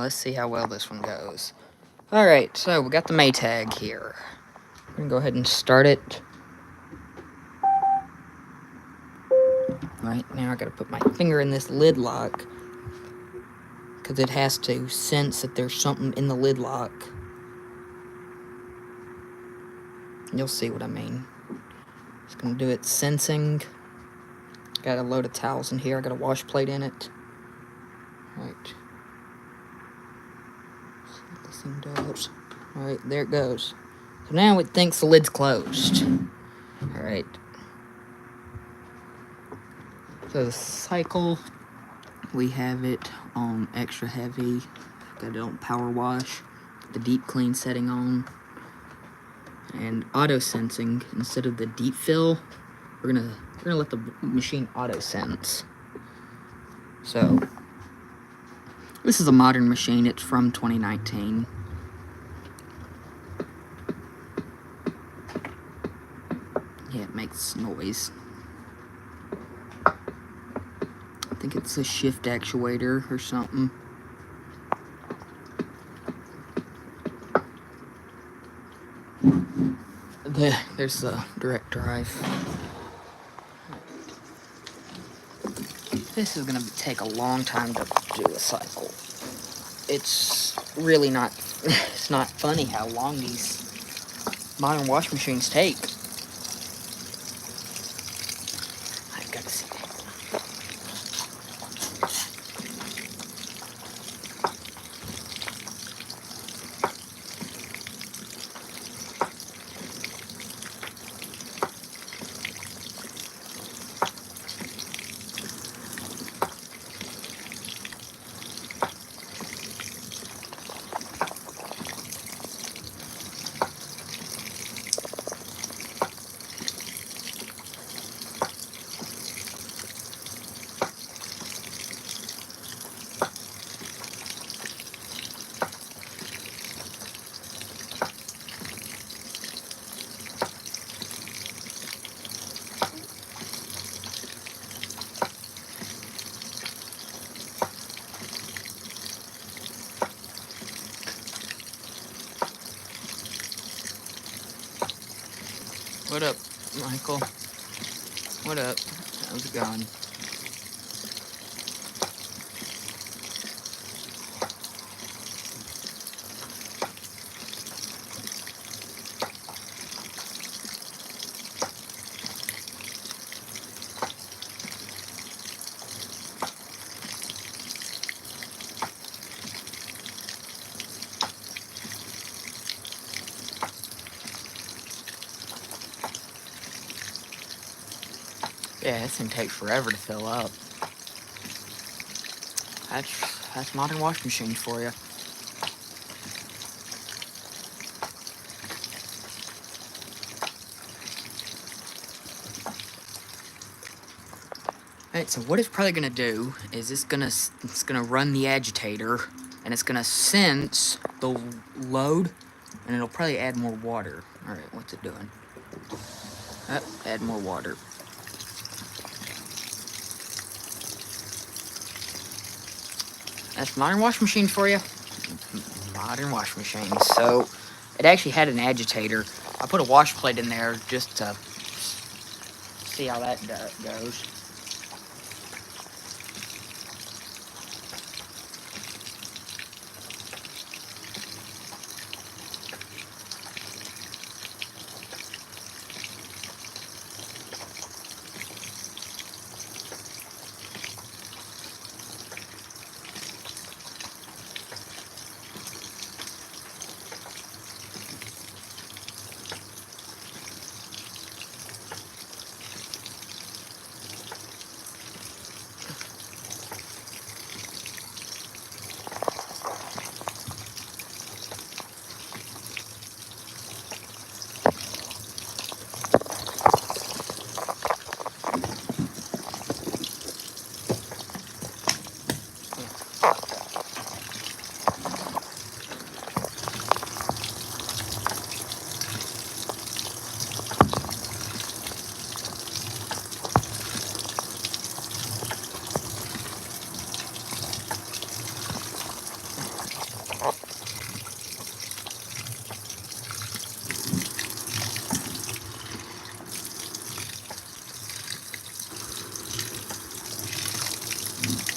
let's see how well this one goes. Alright, so we got the Maytag here. I'm gonna go ahead and start it. Right, now I gotta put my finger in this lid lock, because it has to sense that there's something in the lid lock. You'll see what I mean. It's gonna do it sensing. Got a load of towels in here. I got a wash plate in it. Right. See what this thing does. Alright, there it goes. So now it thinks the lid's closed. Alright. So the cycle, we have it on extra heavy. Got it on power wash. The deep clean setting on. And auto sensing, instead of the deep fill, we're gonna let the machine auto sense. So this is a modern machine. It's from 2019. Yeah, it makes noise. I think it's a shift actuator or something. There's the direct drive. This is gonna take a long time to do a cycle. It's really not, it's not funny how long these modern wash machines take. I've got to see that. What up, Michael? What up? How's it going? Yeah, this thing takes forever to fill up. That's modern wash machines for you. Alright, so what it's probably gonna do is it's gonna run the agitator, and it's gonna sense the load, and it'll probably add more water. Alright, what's it doing? Add more water. That's modern wash machines for you. Modern wash machines. So it actually had an agitator. I put a wash plate in there just to see how that goes.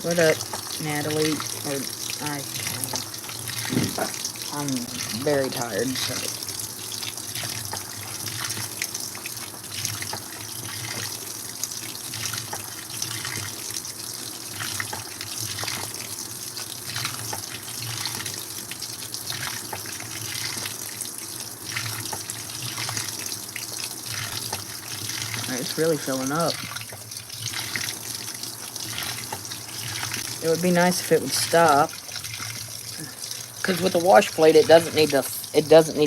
What up, Natalie? I'm very tired, so. It's really filling up. It would be nice if it would stop, because with the wash plate, it doesn't need to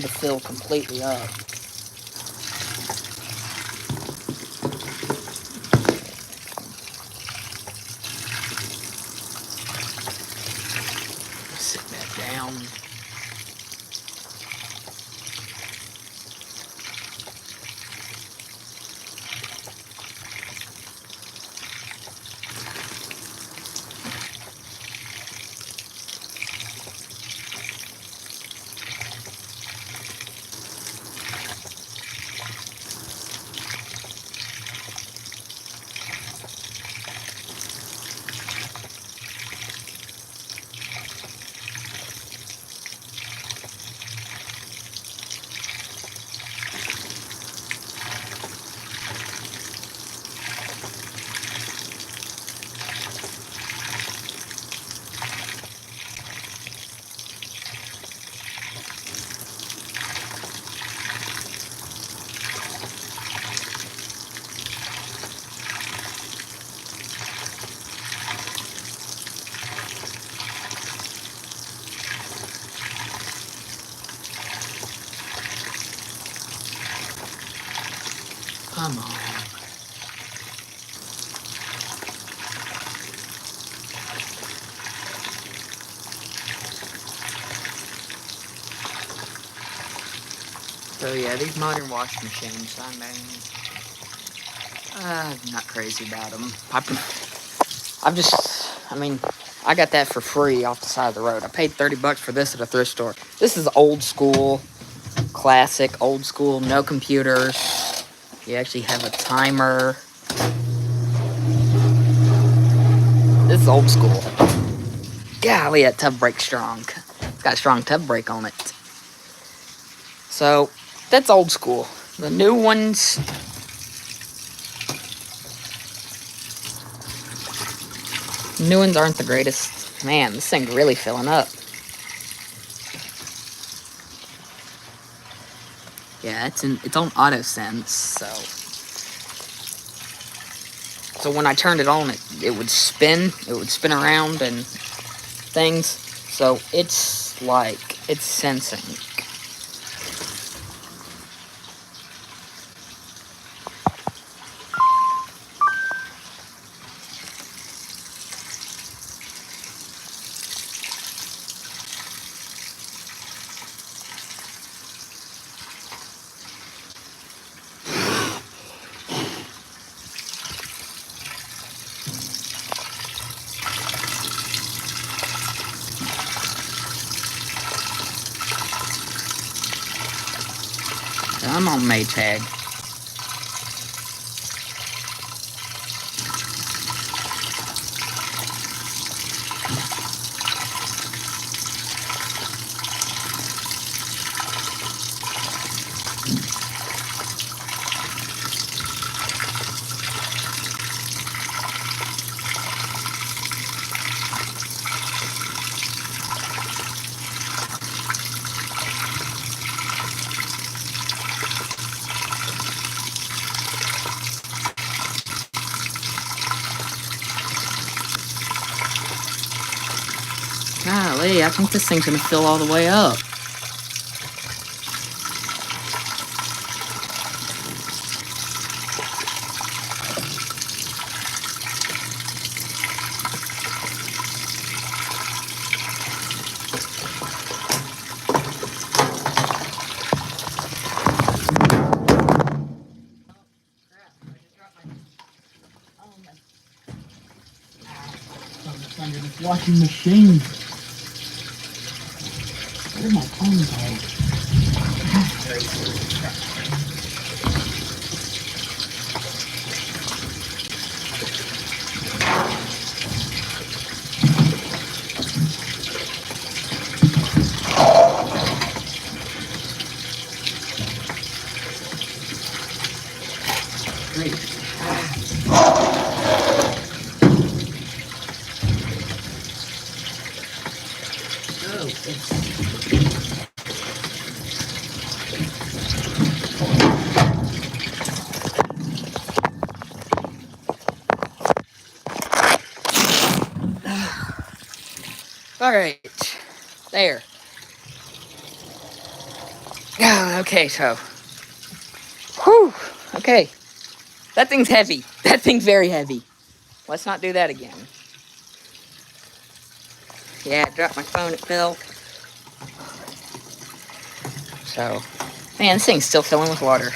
fill completely up. Sit that down. Come on. So yeah, these modern washing machines, I'm not crazy about them. I got that for free off the side of the road. I paid $30 for this at a thrift store. This is old school, classic, old school, no computers. You actually have a timer. This is old school. Golly, that tub brake's strong. It's got a strong tub brake on it. So, that's old school. The new ones, aren't the greatest. Man, this thing's really filling up. Yeah, it's on auto sense, so when I turned it on, it would spin. It would spin around and things. So it's sensing. I'm on Maytag. Golly, I think this thing's gonna fill all the way up. Under this washing machine. Where'd my phone go? All right, there. Okay, so, whew, okay. That thing's heavy. That thing's very heavy. Let's not do that again. Yeah, I dropped my phone, it fell. So, man, this thing's still filling with water.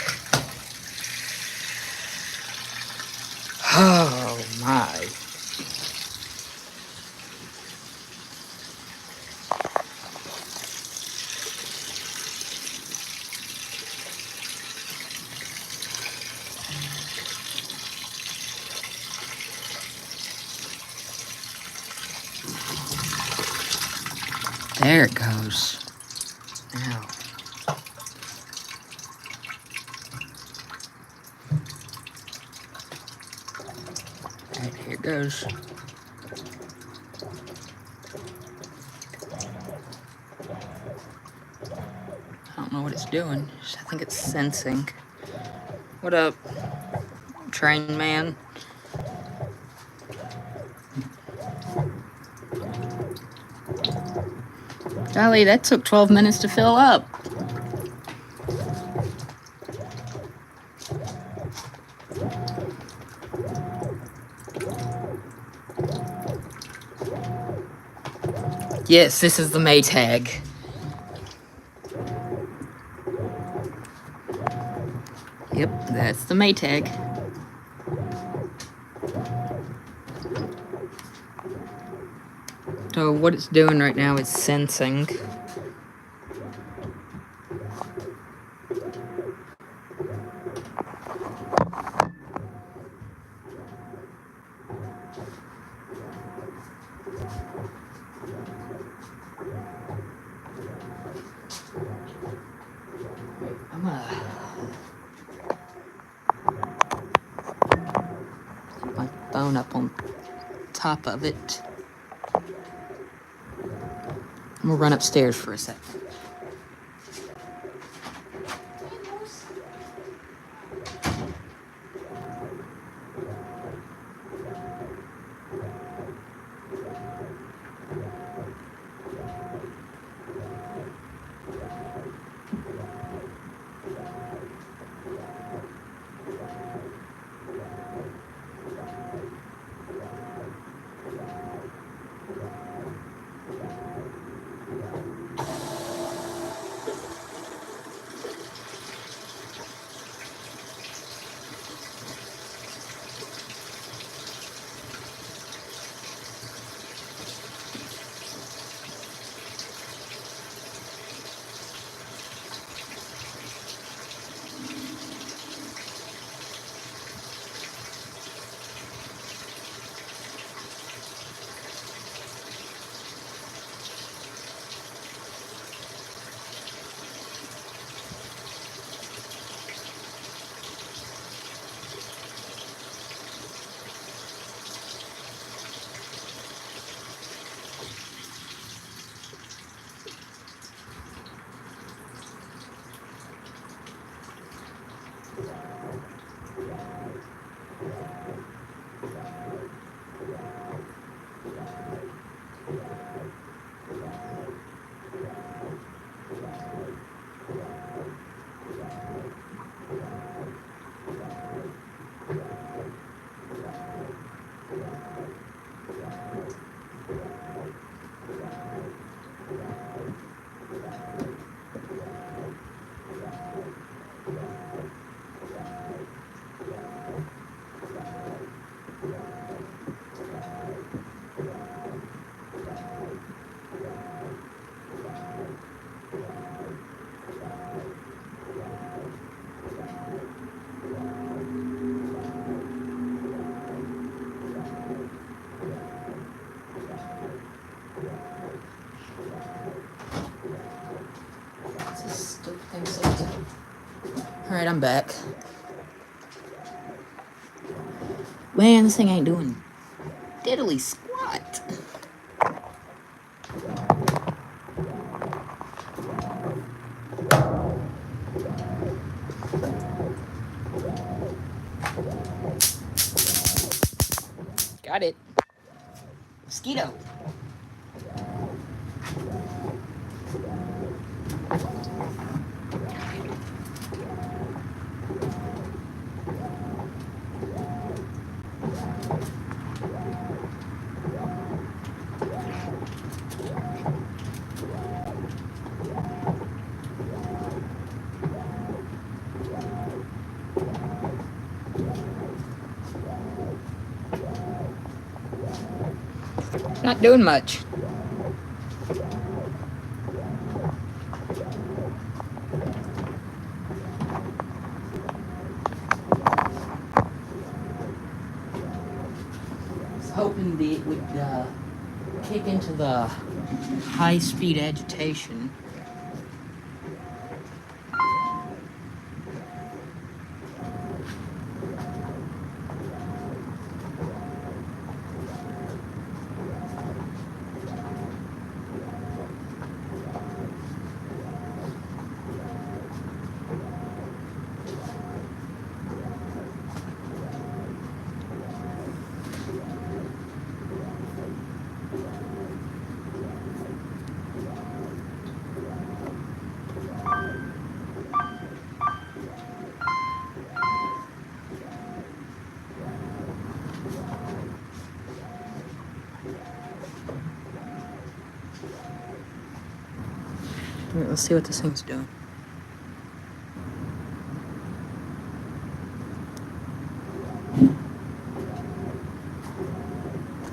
Oh my. There it goes. Ow. Alright, here it goes. I don't know what it's doing. I think it's sensing. What up, train man? Golly, that took 12 minutes to fill up. Yes, this is the Maytag. Yep, that's the Maytag. So what it's doing right now is sensing. I'm gonna put my phone up on top of it. I'm gonna run upstairs for a second. Alright, I'm back. Man, this thing ain't doing diddly squat. Got it. Mosquito. Not doing much. I was hoping that it would kick into the high-speed agitation. Let's see what this thing's doing.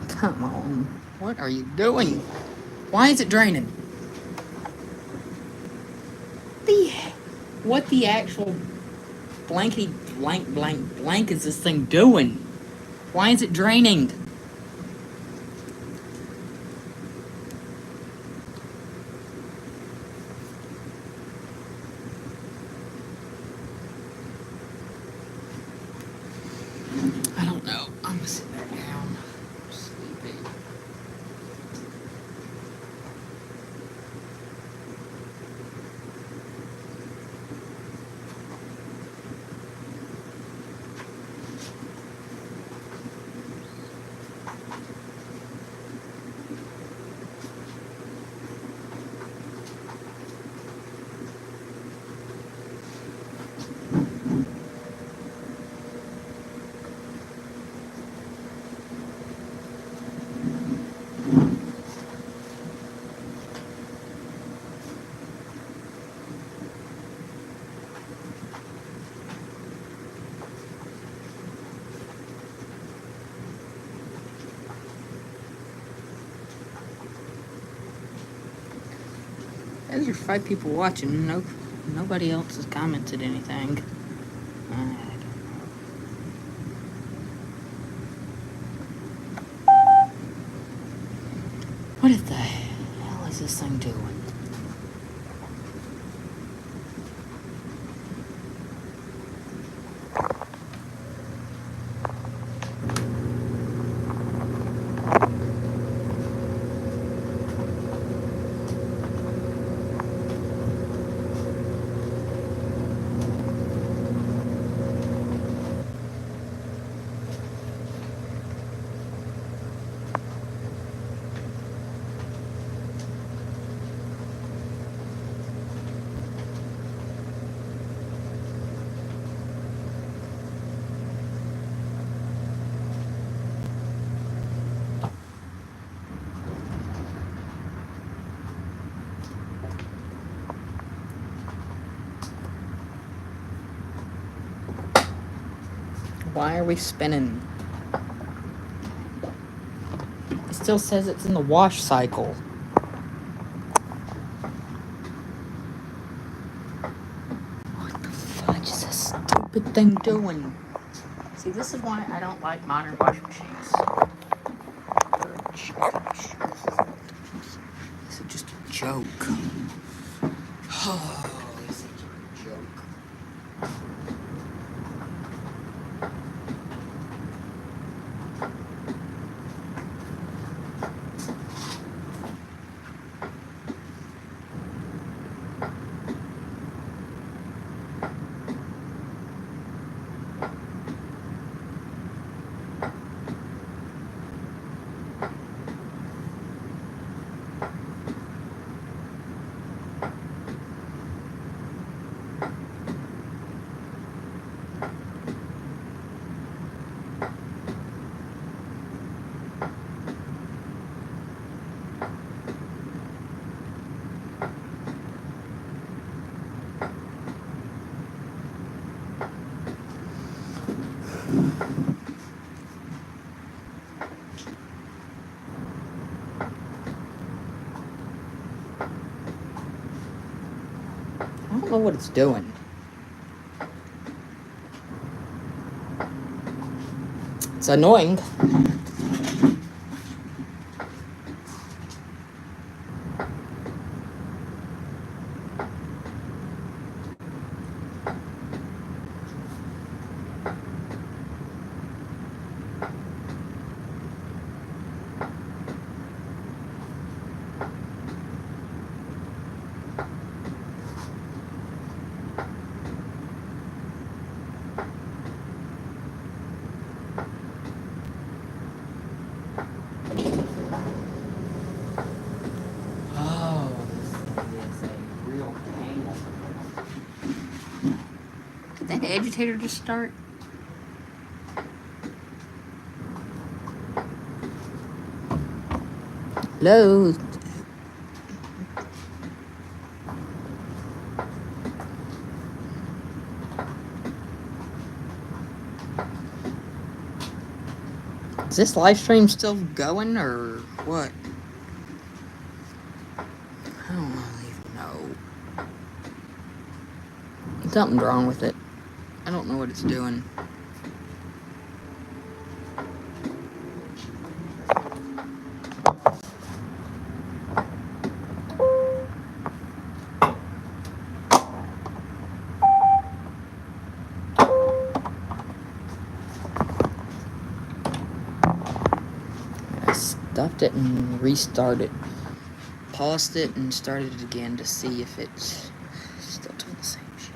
Come on. What are you doing? Why is it draining? What the actual blankety blank is this thing doing? Why is it draining? I don't know. I'm gonna sit back down. I'm sleepy. There's your 5 people watching. Nobody else has commented anything. What the hell is this thing doing? Why are we spinning? It still says it's in the wash cycle. What the fudge is this stupid thing doing? See, this is why I don't like modern washing machines. This is just a joke. Oh, this is a joke. I don't know what it's doing. It's annoying. Oh, this is a real pain. Did that agitator just start? Hello? Is this live stream still going or what? I don't even know. Something's wrong with it. I don't know what it's doing. I stopped it and restarted. Paused it and started it again to see if it's still doing the same shit.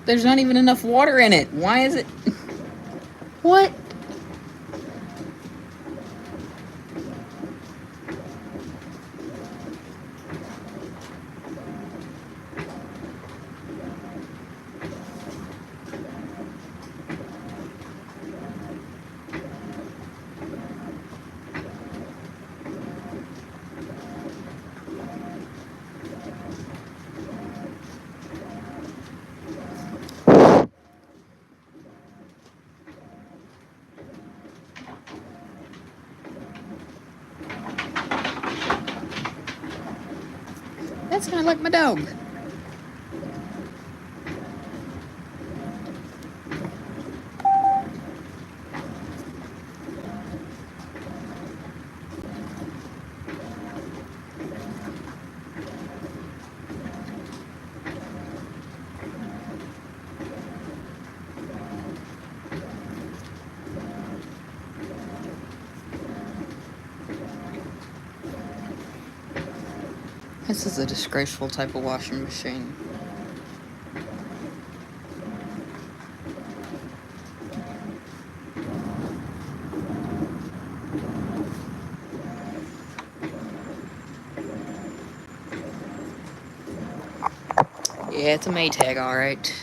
There's not even enough water in it. Why is it? What? That's kind of like my dog. This is a disgraceful type of washing machine. Yeah, it's a Maytag, alright.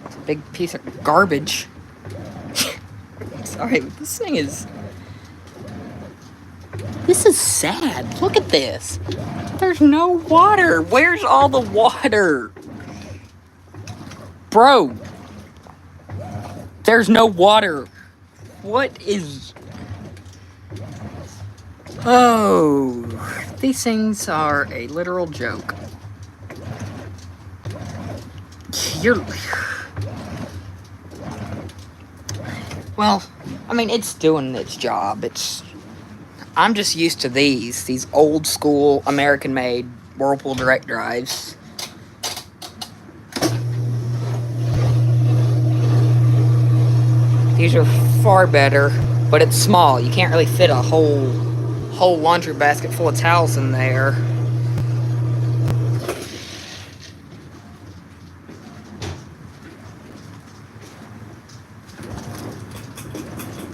It's a big piece of garbage. Sorry, but this thing is... This is sad. Look at this. There's no water. Where's all the water? Bro. There's no water. What is... Oh. These things are a literal joke. You're... Well, I mean, it's doing its job. I'm just used to these old school American-made Whirlpool direct drives. These are far better, but it's small. You can't really fit a whole laundry basket full of towels in there.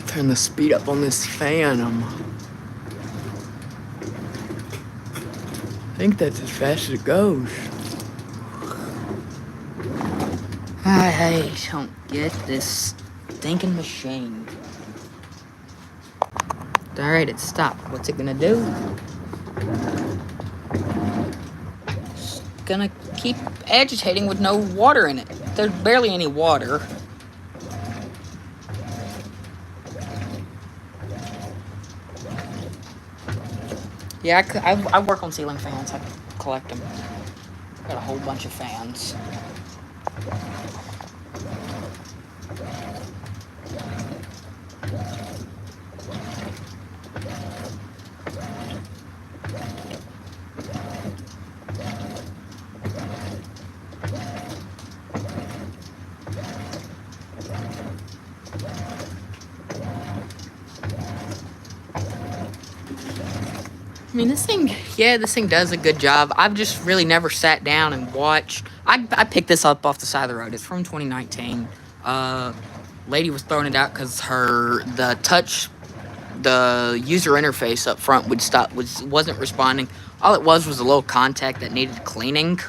Turn the speed up on this fan. I think that's as fast as it goes. I don't get this stinking machine. Alright, it stopped. What's it gonna do? It's gonna keep agitating with no water in it. There's barely any water. Yeah, I work on ceiling fans. I collect them. Got a whole bunch of fans. I mean, this thing does a good job. I've just really never sat down and watched. I picked this up off the side of the road. It's from 2019. Lady was throwing it out because the user interface up front wasn't responding. All it was a little contact that needed cleaning.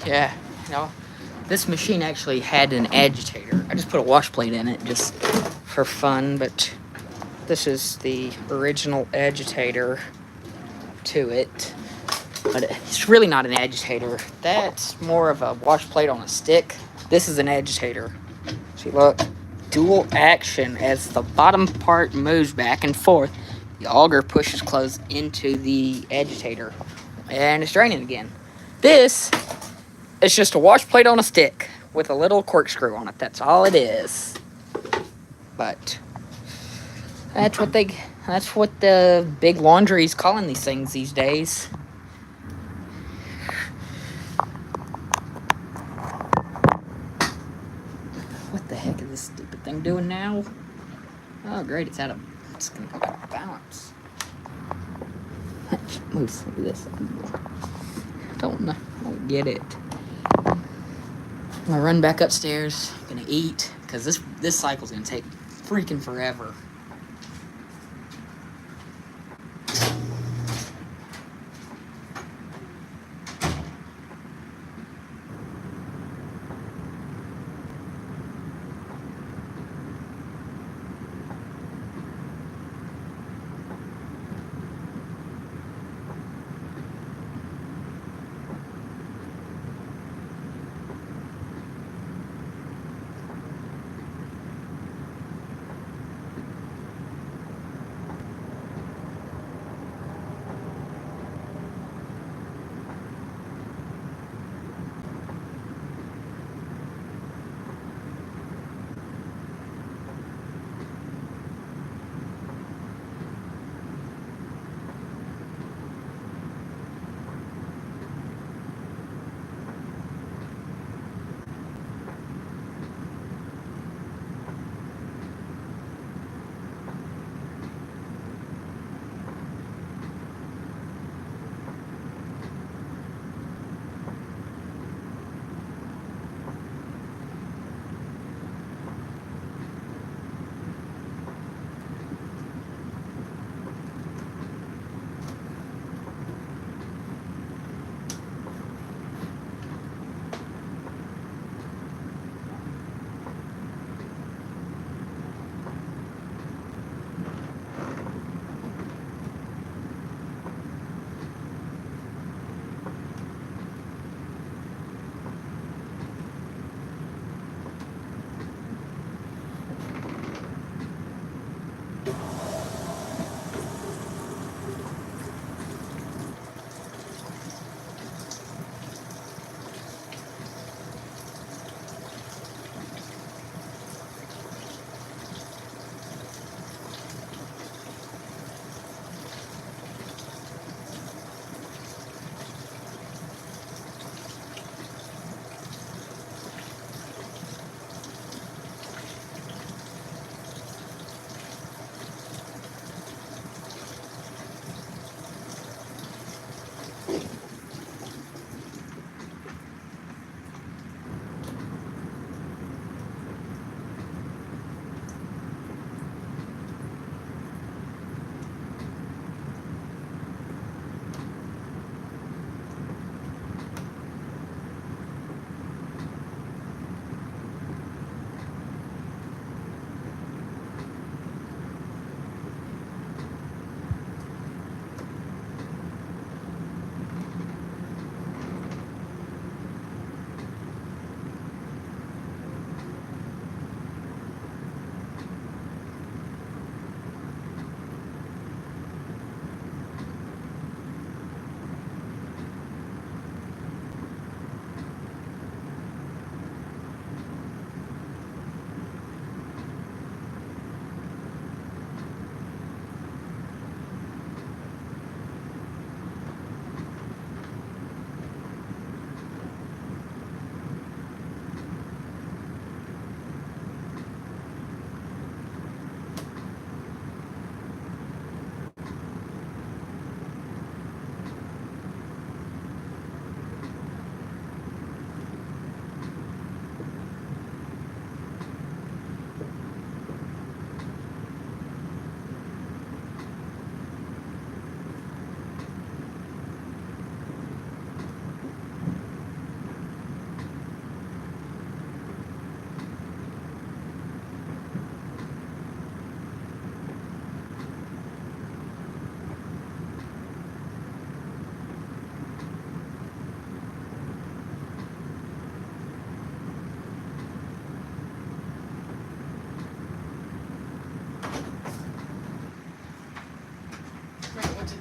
Yeah, this machine actually had an agitator. I just put a wash plate in it just for fun, but this is the original agitator to it. But it's really not an agitator. That's more of a wash plate on a stick. This is an agitator. See, look, dual action. As the bottom part moves back and forth, the auger pushes close into the agitator, and it's draining again. This is just a wash plate on a stick with a little corkscrew on it. That's all it is. But that's what the big laundry's calling these things these days. What the heck is this stupid thing doing now? Oh, great, it's gonna go out of balance. Let's look at this. Don't get it. I'm gonna run back upstairs, gonna eat, because this cycle's gonna take freaking forever.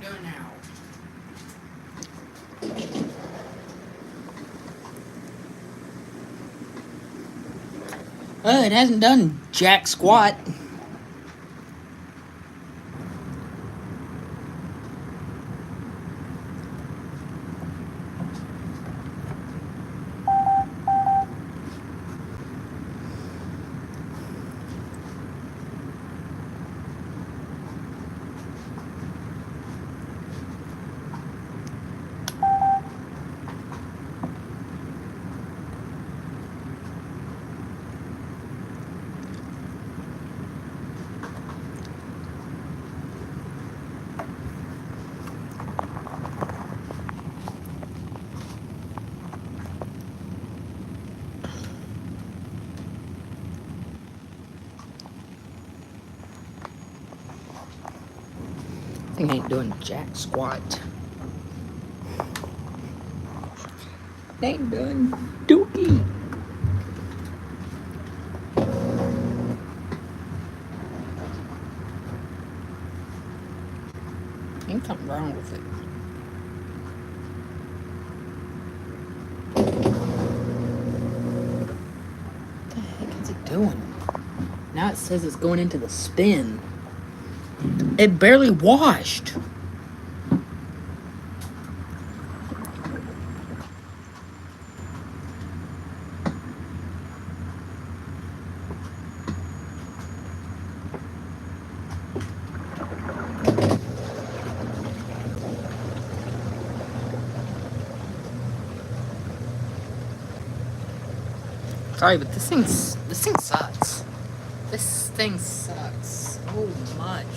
doing now? It hasn't done jack squat. Thing ain't doing jack squat. Ain't doing dookie. Ain't something wrong with it. What the heck is it doing? Now it says it's going into the spin. It barely washed. Sorry, but this thing sucks. This thing sucks so much.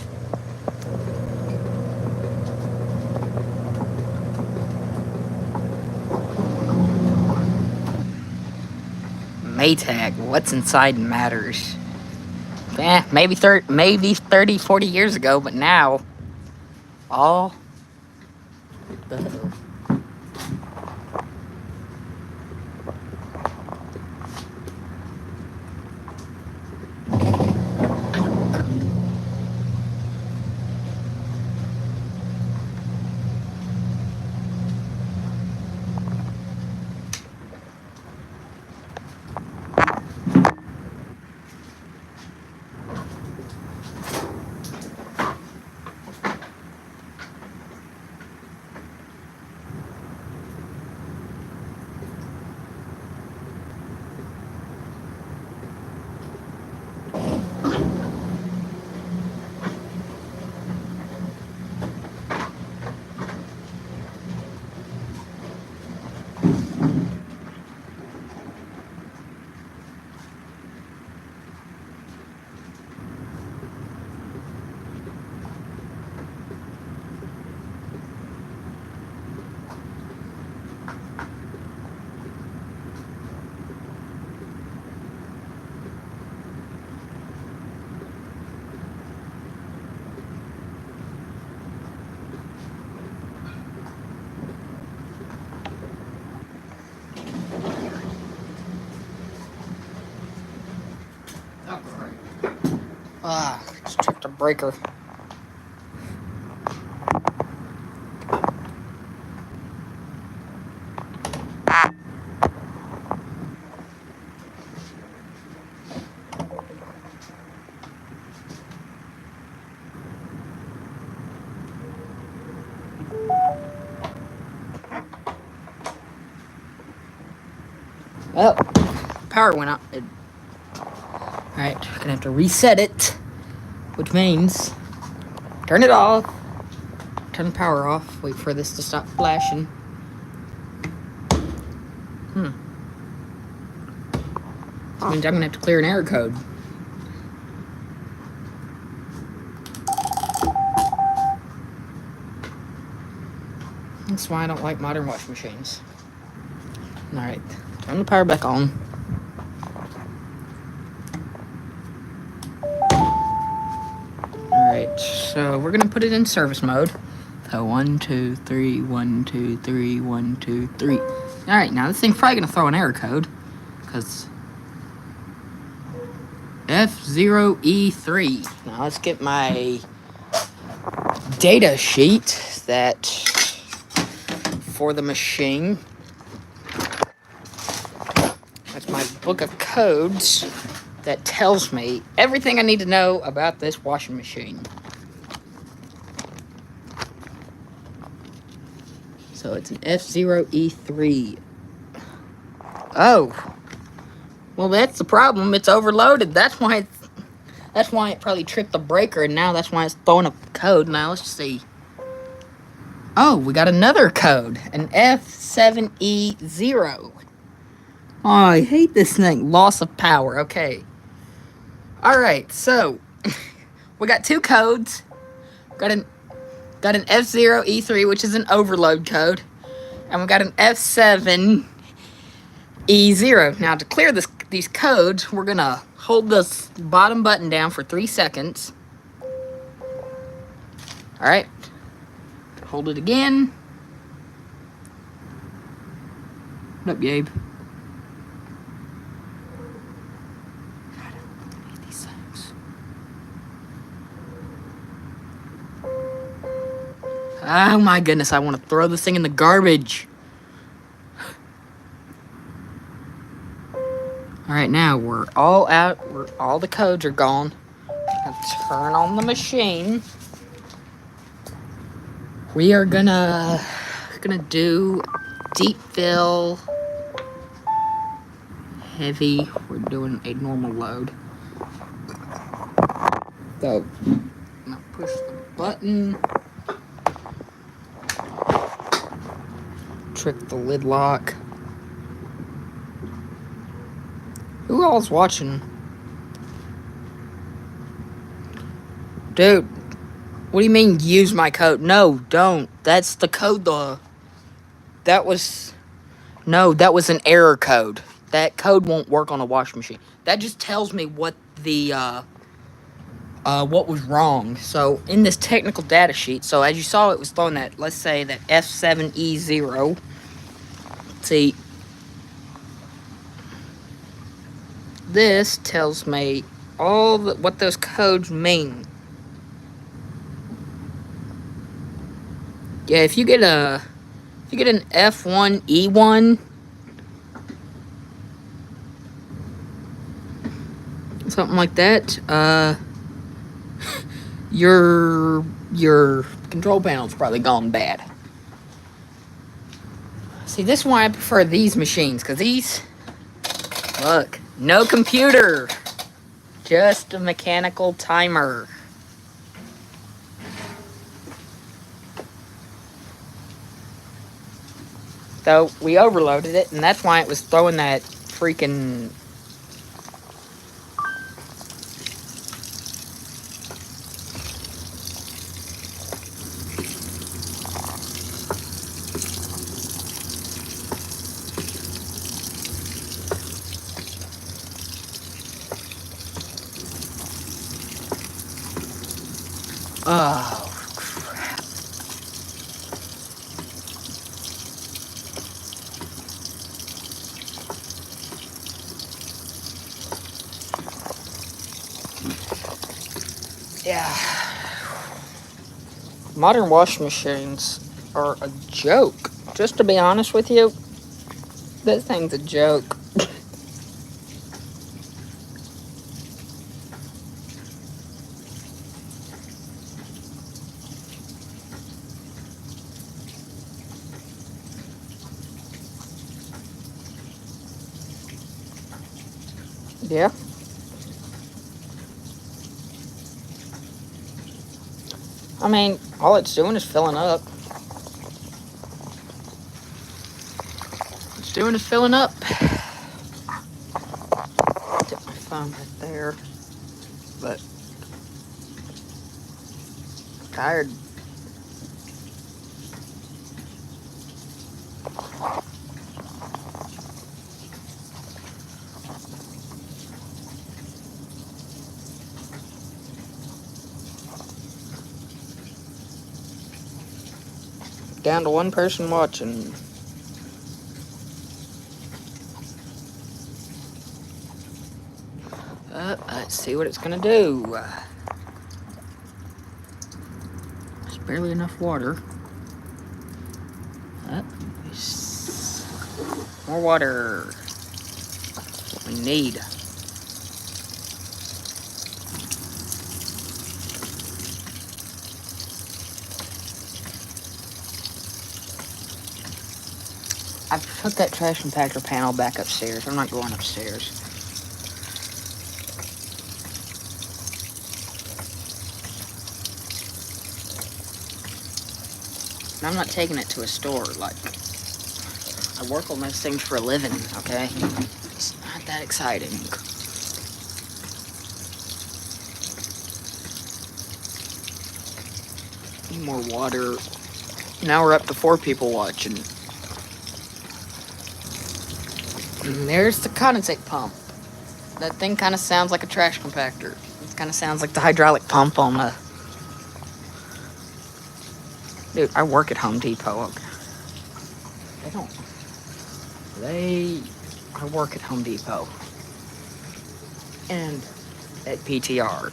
Maytag, what's inside matters. Maybe 30, 40 years ago, but now, all the hell. Just tripped a breaker. Well, power went out. Alright, gonna have to reset it, which means turn it off, turn the power off, wait for this to stop flashing. Which means I'm gonna have to clear an error code. That's why I don't like modern washing machines. Alright, turn the power back on. Alright, so we're gonna put it in service mode. So 1, 2, 3, 1, 2, 3, 1, 2, 3. Alright, now this thing's probably gonna throw an error code, because F0E3. Now let's get my data sheet that for the machine. That's my book of codes that tells me everything I need to know about this washing machine. So it's an F0E3. Oh. Well, that's the problem. It's overloaded. That's why it probably tripped the breaker, and now that's why it's throwing a code. Now let's see. Oh, we got another code. An F7E0. Oh, I hate this thing. Loss of power. Okay. Alright, so we got two codes. Got an F0E3, which is an overload code. And we got an F7E0. Now, to clear these codes, we're going to hold this bottom button down for 3 seconds. Alright. Hold it again. What up, Gabe? Oh my goodness, I want to throw this thing in the garbage. Alright, now we're all out. All the codes are gone. Let's turn on the machine. We are gonna do deep fill, heavy. We're doing a normal load. So, now push the button. Trick the lid lock. Who all's watching? Dude, what do you mean use my code? No, don't. That's the code that was an error code. That code won't work on a washing machine. That just tells me what what was wrong. So in this technical data sheet, so as you saw, it was throwing that, let's say that F7E0. See, this tells me what those codes mean. Yeah, if you get an F1E1, something like that, your control panel's probably gone bad. See, this is why I prefer these machines, because these, look, no computer, just a mechanical timer. So, we overloaded it, and that's why it was throwing that freaking... Oh, crap. Yeah. Modern washing machines are a joke. Just to be honest with you, this thing's a joke. Yeah. I mean, all it's doing is filling up. It's doing is filling up. Tip my phone right there. But I'm tired. Down to one person watching. Let's see what it's gonna do. There's barely enough water. More water. We need. I put that trash compactor panel back upstairs. I'm not going upstairs. And I'm not taking it to a store. Like, I work on those things for a living, okay? It's not that exciting. Need more water. Now we're up to 4 people watching. And there's the condensate pump. That thing kind of sounds like a trash compactor. It kind of sounds like the hydraulic pump on the... Dude, I work at Home Depot. They don't... I work at Home Depot. And at PTR.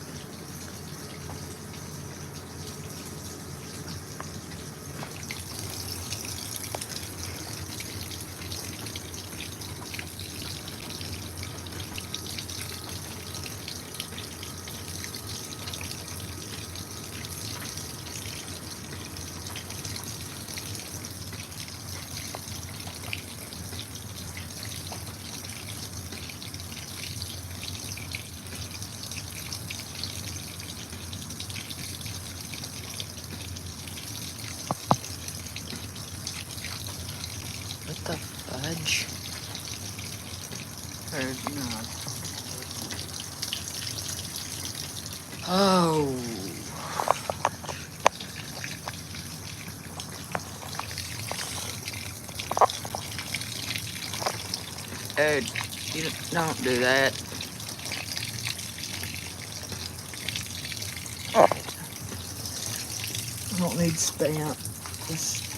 What the fudge? Or, no. Oh. Dude, you don't do that. I don't need spam. Just...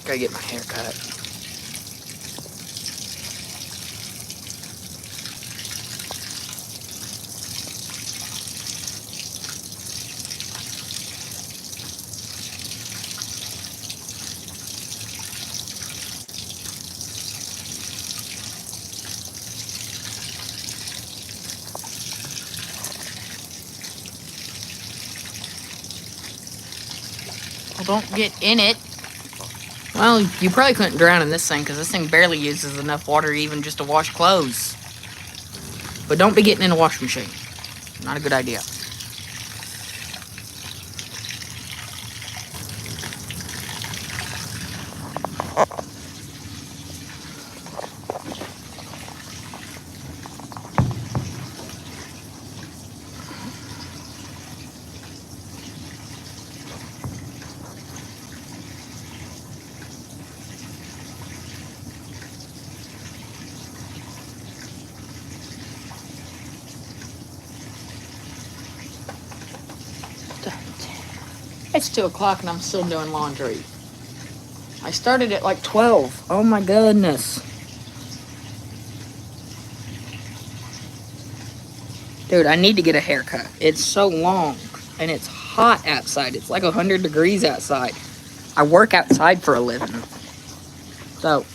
Gotta get my hair cut. Well, don't get in it. Well, you probably couldn't drown in this thing because this thing barely uses enough water even just to wash clothes. But don't be getting in a washing machine. Not a good idea. It's 2 o'clock and I'm still doing laundry. I started at like 12. Oh my goodness. Dude, I need to get a haircut. It's so long and it's hot outside. It's like 100 degrees outside. I work outside for a living. So...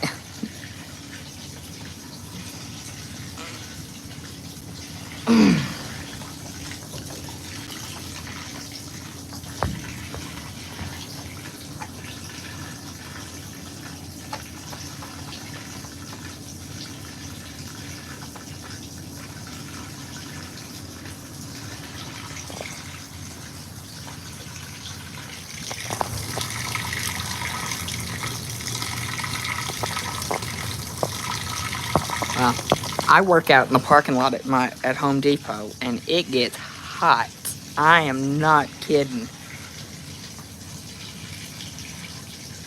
I work out in the parking lot at Home Depot, and it gets hot. I am not kidding.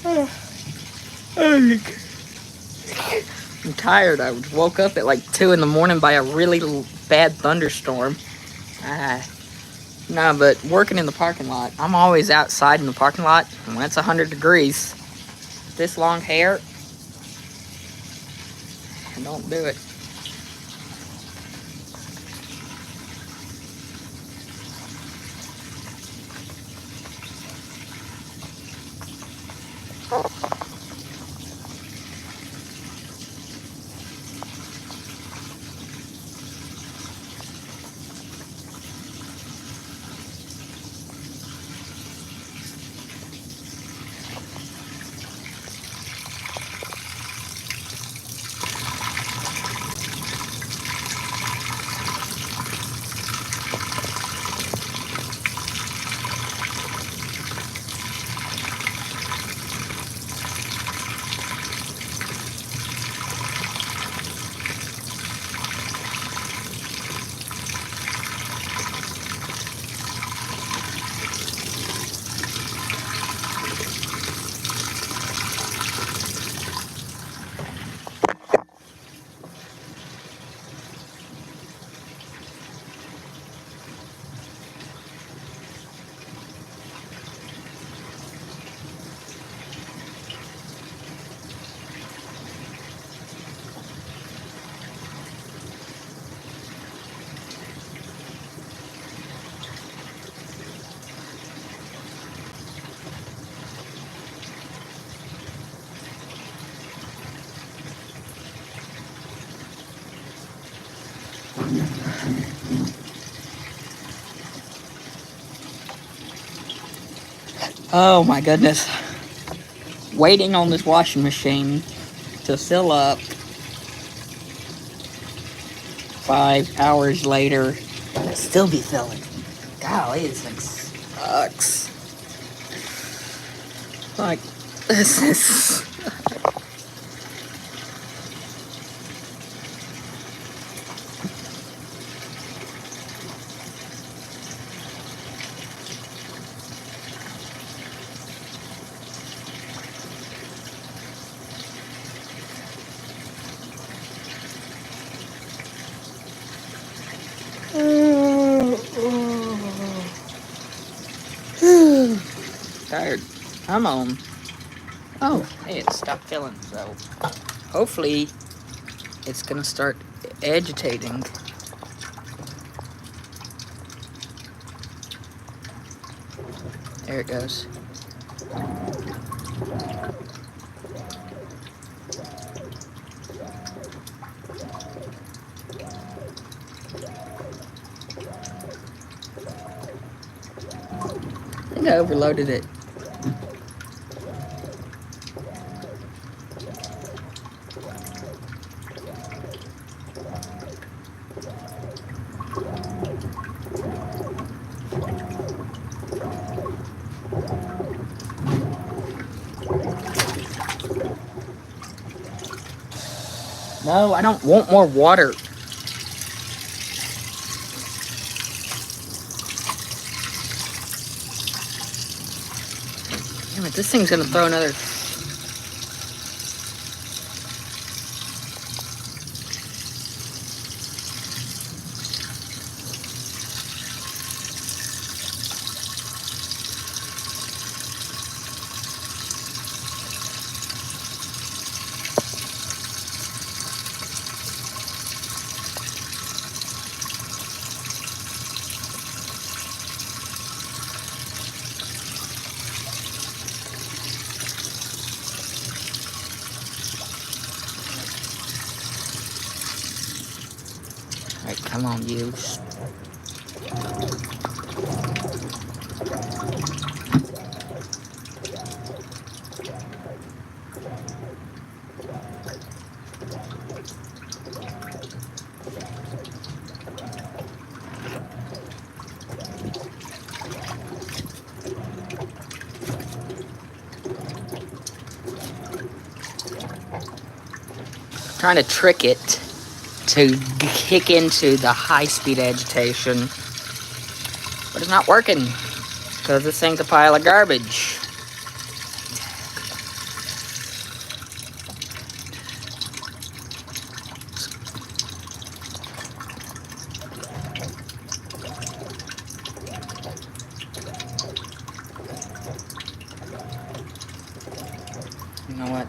I'm tired. I woke up at like 2 in the morning by a really bad thunderstorm. No, but working in the parking lot, I'm always outside in the parking lot when it's 100 degrees. This long hair, don't do it. Oh my goodness. Waiting on this washing machine to fill up. 5 hours later, still be filling. Golly, this thing sucks. Like, this is... Tired. I'm on. Oh, hey, it stopped filling, so hopefully it's gonna start agitating. There it goes. I think I overloaded it. No, I don't want more water. Damn it, this thing's gonna throw another... Alright, come on, you. Trying to trick it. to kick into the high-speed agitation, but it's not working because this thing's a pile of garbage. You know what?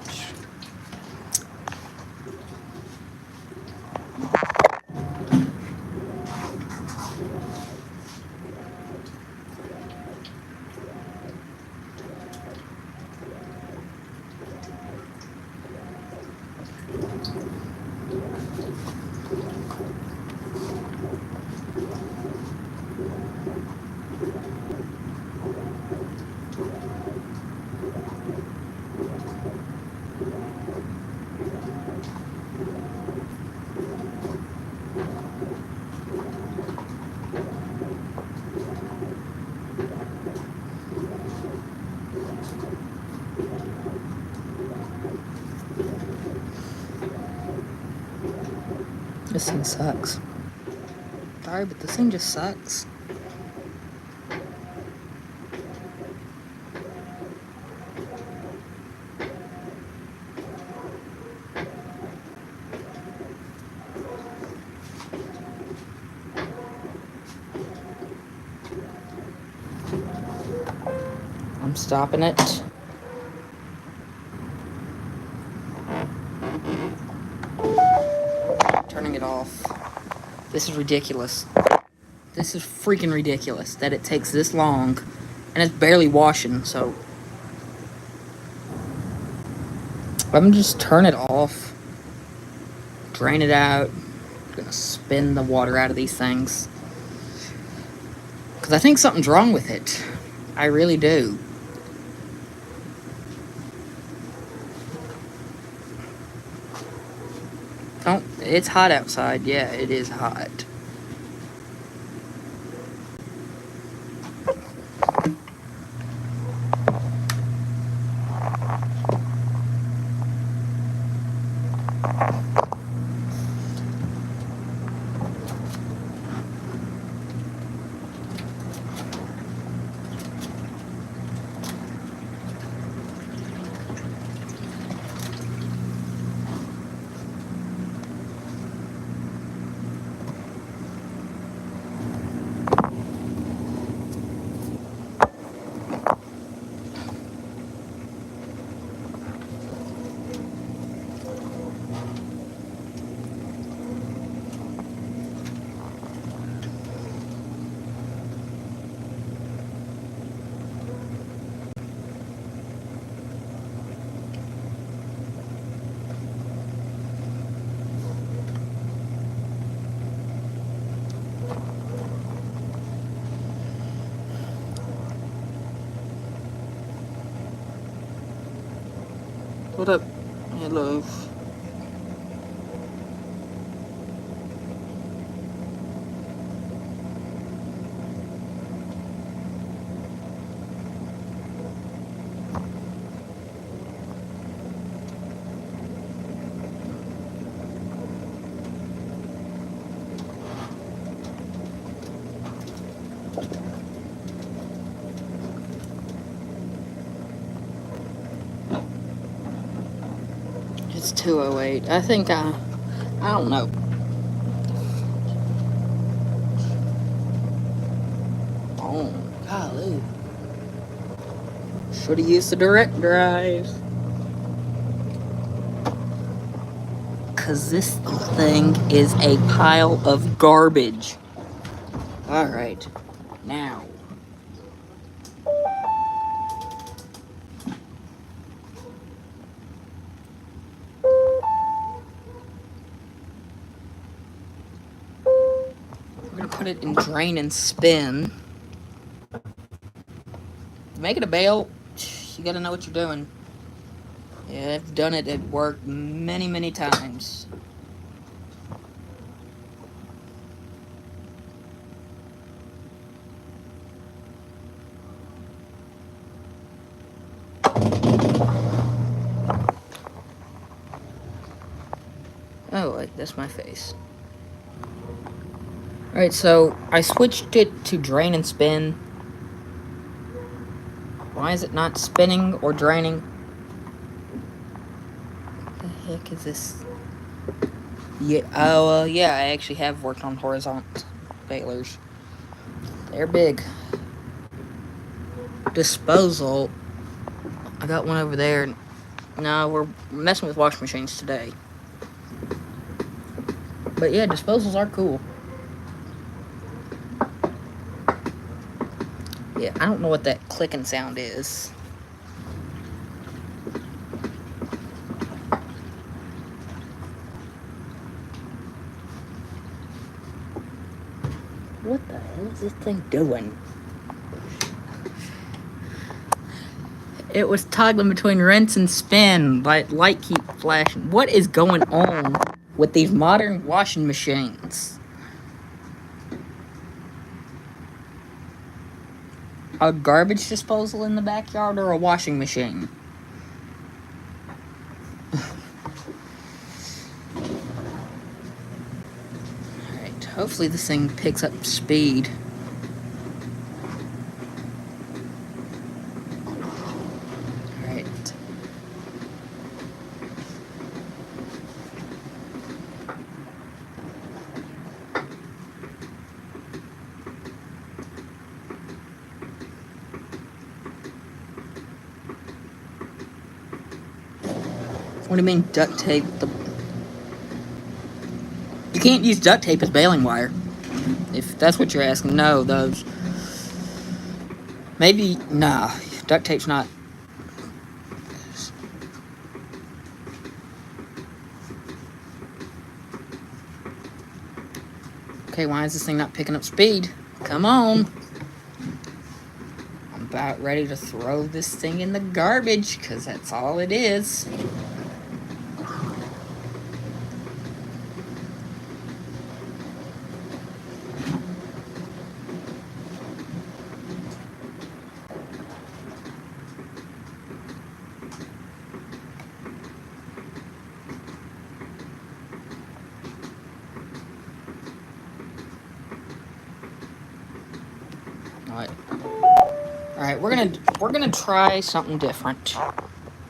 This thing sucks. Sorry, but this thing just sucks. I'm stopping it. Turning it off. This is ridiculous. This is freaking ridiculous that it takes this long and it's barely washing, so I'm just turn it off, drain it out. I'm gonna spin the water out of these things because I think something's wrong with it. I really do. Oh, it's hot outside. Yeah, it is hot. What up? Hello. It's 2:08. I think I don't know. Oh, golly. Should have used the direct drive. Because this thing is a pile of garbage. Alright. Now. We're going to put it in drain and spin. To make it a bail, you got to know what you're doing. Yeah, I've done it at work many, many times. Oh, wait, that's my face. Alright, so I switched it to drain and spin. Why is it not spinning or draining? What the heck is this? Yeah, yeah, I actually have worked on horizontal balers. They're big. Disposal. I got one over there. No, we're messing with washing machines today. But yeah, disposals are cool. Yeah, I don't know what that clicking sound is. What the hell is this thing doing? It was toggling between rinse and spin. Light keep flashing. What is going on with these modern washing machines? A garbage disposal in the backyard or a washing machine? Alright, hopefully this thing picks up speed. Alright. What do you mean duct tape? You can't use duct tape as baling wire. If that's what you're asking. No, those... Maybe... Nah. Duct tape's not... Okay, why is this thing not picking up speed? Come on. I'm about ready to throw this thing in the garbage, because that's all it is. Alright, we're gonna try something different.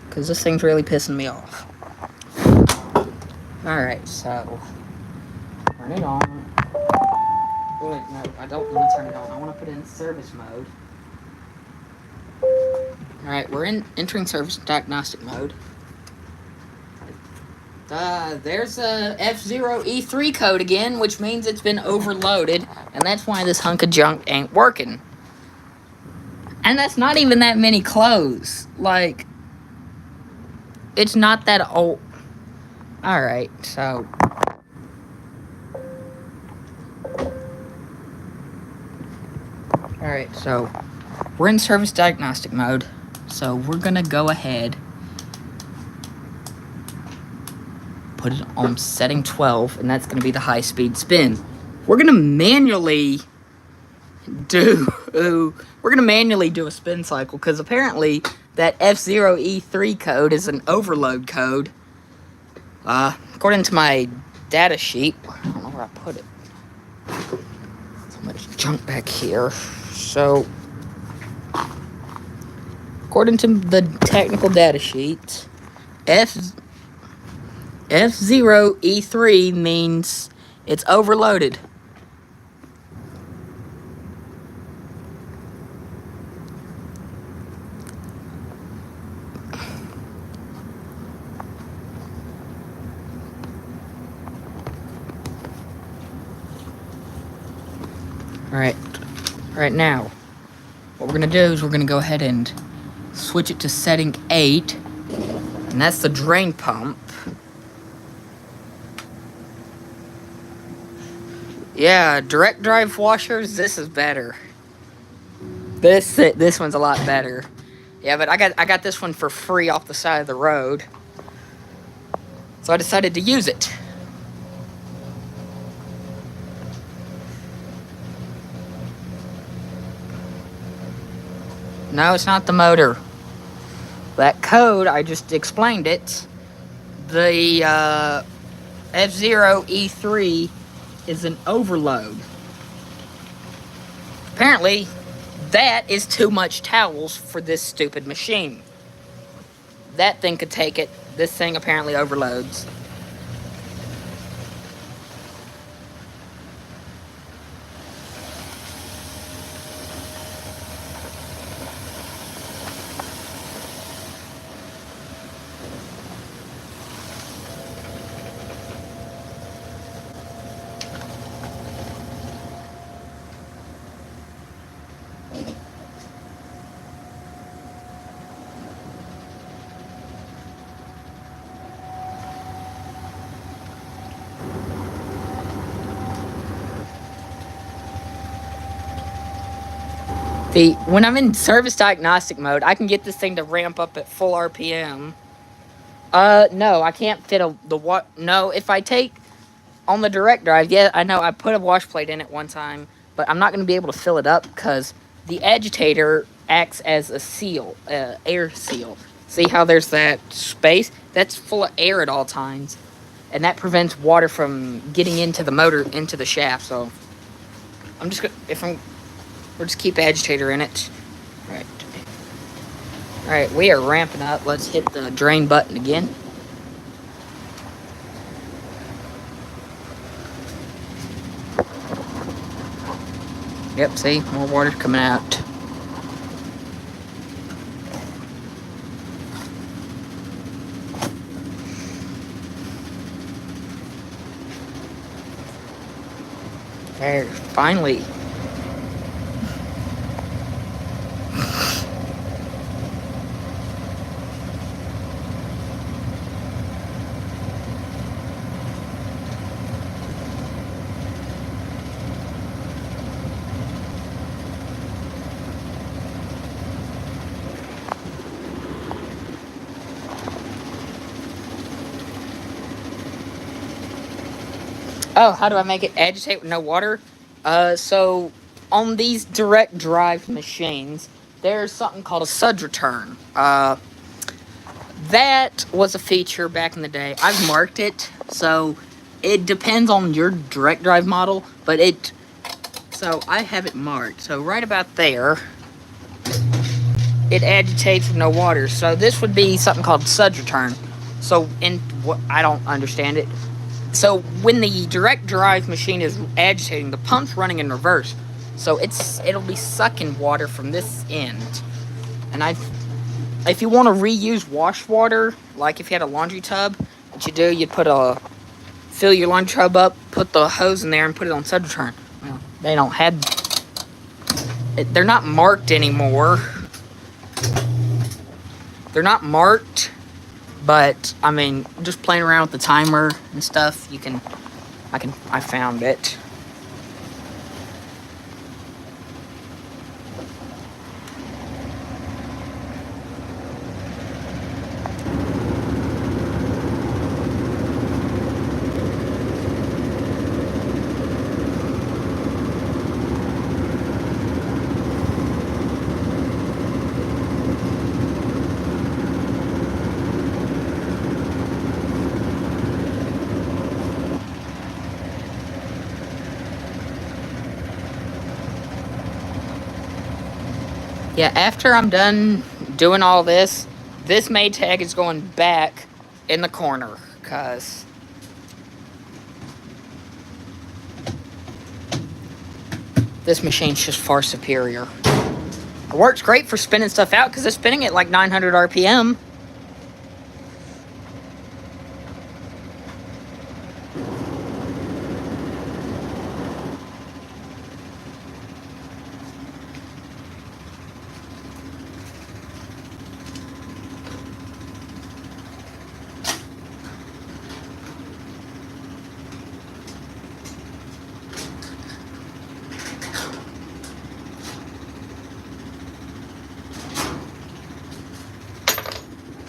Because this thing's really pissing me off. Alright, so turn it on. Oh, wait, no, I don't want to turn it on. I want to put it in service mode. Alright, we're entering service diagnostic mode. There's a F0 E3 code again, which means it's been overloaded, and that's why this hunk of junk ain't working. And that's not even that many clothes. Like, it's not that old. Alright, so... Alright, so we're in service diagnostic mode. So we're gonna go ahead, put it on setting 12, and that's gonna be the high-speed spin. We're gonna manually do a spin cycle, because apparently that F0 E3 code is an overload code. According to my data sheet, I don't know where I put it. So much junk back here. So, according to the technical data sheet, F0 E3 means it's overloaded. Alright, now, what we're going to do is we're going to go ahead and switch it to setting 8, and that's the drain pump. Yeah, direct drive washers, this is better. This one's a lot better. Yeah, but I got this one for free off the side of the road, so I decided to use it. No, it's not the motor. That code, I just explained it. The F0 E3 is an overload. apparently, that is too much towels for this stupid machine. That thing could take it. This thing apparently overloads. When I'm in service diagnostic mode, I can get this thing to ramp up at full RPM. No, I can't fit no, if I take on the direct drive, yeah, I know I put a wash plate in it one time, but I'm not going to be able to fill it up because the agitator acts as a seal, air seal. See how there's that space? That's full of air at all times, and that prevents water from getting into the motor, into the shaft. So I'm just gonna, we'll just keep agitator in it. Right. All right, we are ramping up. Let's hit the drain button again. Yep, see, more water coming out. There, finally. Oh, how do I make it agitate with no water? So on these direct drive machines, there's something called a sudge return. That was a feature back in the day. I've marked it, so it depends on your direct drive model, but so I have it marked. So right about there, it agitates with no water. So this would be something called sudge return. So I don't understand it. So when the direct drive machine is agitating, the pump's running in reverse. So it'll be sucking water from this end. And if you want to reuse wash water, like if you had a laundry tub, what you do, you'd fill your laundry tub up, put the hose in there, and put it on sudge return. Well, they don't have, they're not marked anymore. They're not marked. But, I mean, just playing around with the timer and stuff, I found it. Yeah, after I'm done doing all this Maytag is going back in the corner, because this machine's just far superior. It works great for spinning stuff out, because it's spinning at like 900 RPM.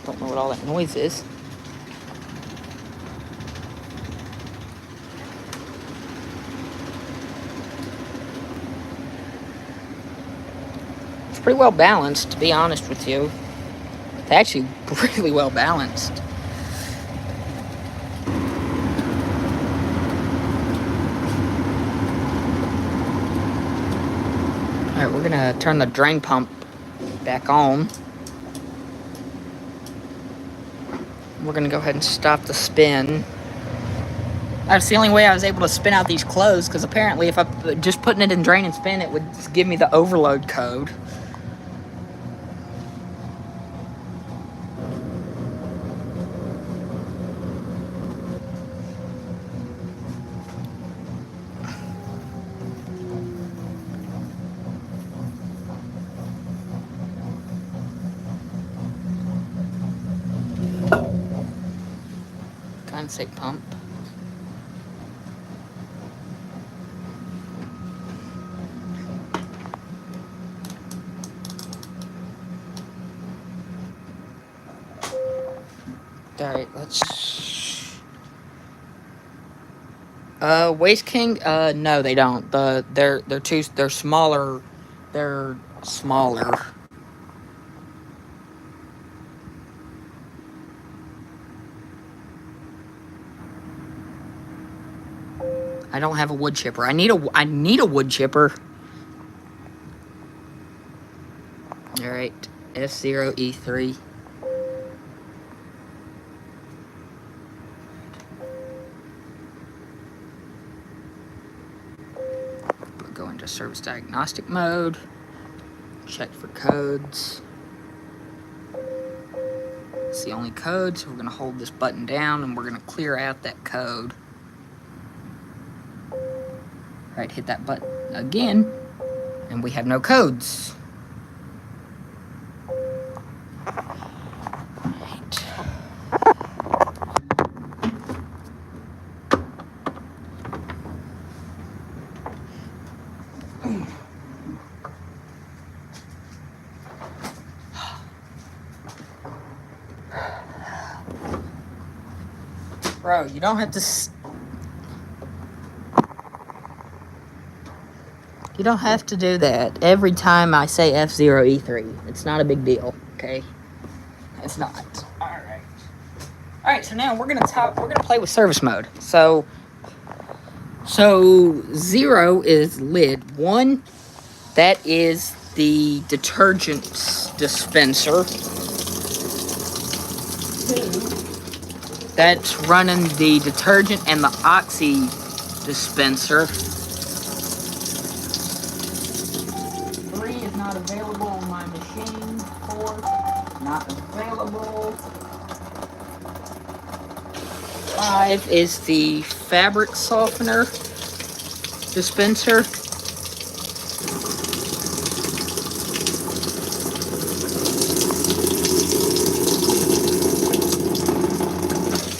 Don't know what all that noise is. It's pretty well balanced, to be honest with you. It's actually really well balanced. Alright, we're gonna turn the drain pump back on. We're gonna go ahead and stop the spin. That's the only way I was able to spin out these clothes, because apparently if I just putting it in drain and spin, it would just give me the overload code. Condensate pump. Alright, let's... Waste King? No, they don't. They're smaller. They're smaller. I don't have a wood chipper. I need a wood chipper. Alright, F0E3. Go into service diagnostic mode. Check for codes. It's the only code, so we're going to hold this button down and we're going to clear out that code. Alright, hit that button again, and we have no codes. Right. Bro, you don't have to... You don't have to do that every time I say F0E3. It's not a big deal, okay? It's not. Alright. Alright, so now we're gonna play with service mode. So 0 is lid. 1, that is the detergent dispenser. 2, that's running the detergent and the oxy dispenser. 3 is not available on my machine. 4, not available. 5 is the fabric softener dispenser.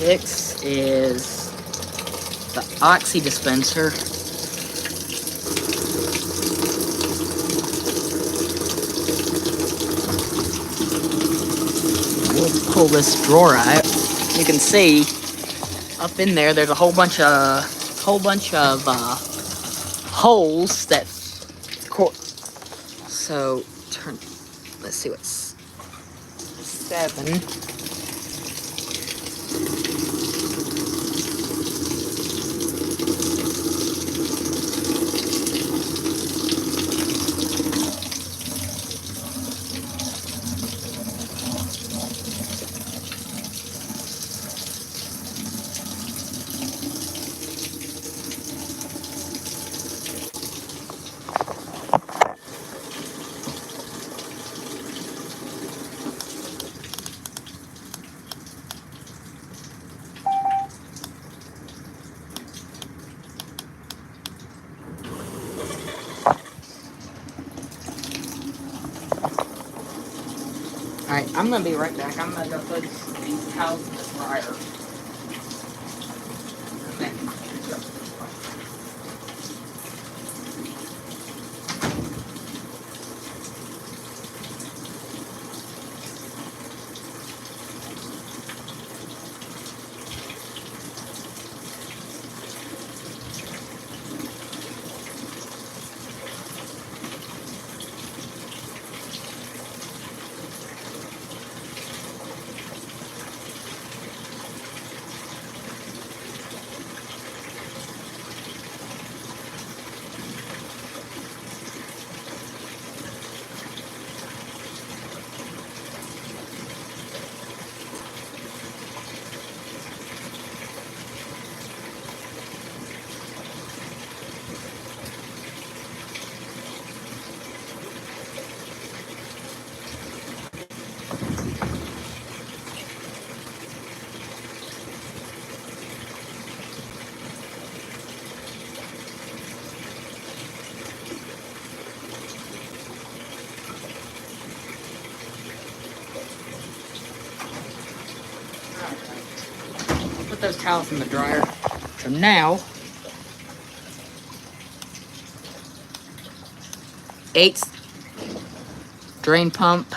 6 is the oxy dispenser. We'll pull this drawer out. You can see up in there, there's a whole bunch of holes that. So turn. Let's see what's 7. Alright, I'm gonna be right back. I'm gonna go put these towels in the dryer. those towels in the dryer. So now, 8 drain pump,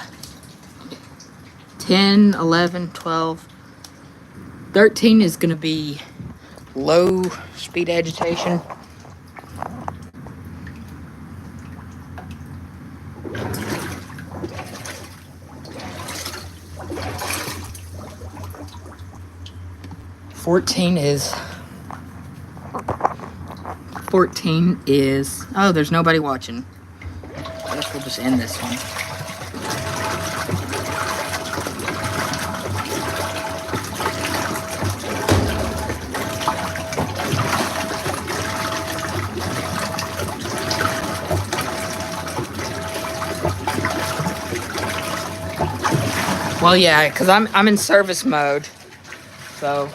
10, 11, 12, 13 is going to be low speed agitation. Fourteen is, oh, there's nobody watching. I guess we'll just end this one. Well, yeah, because I'm in service mode, so.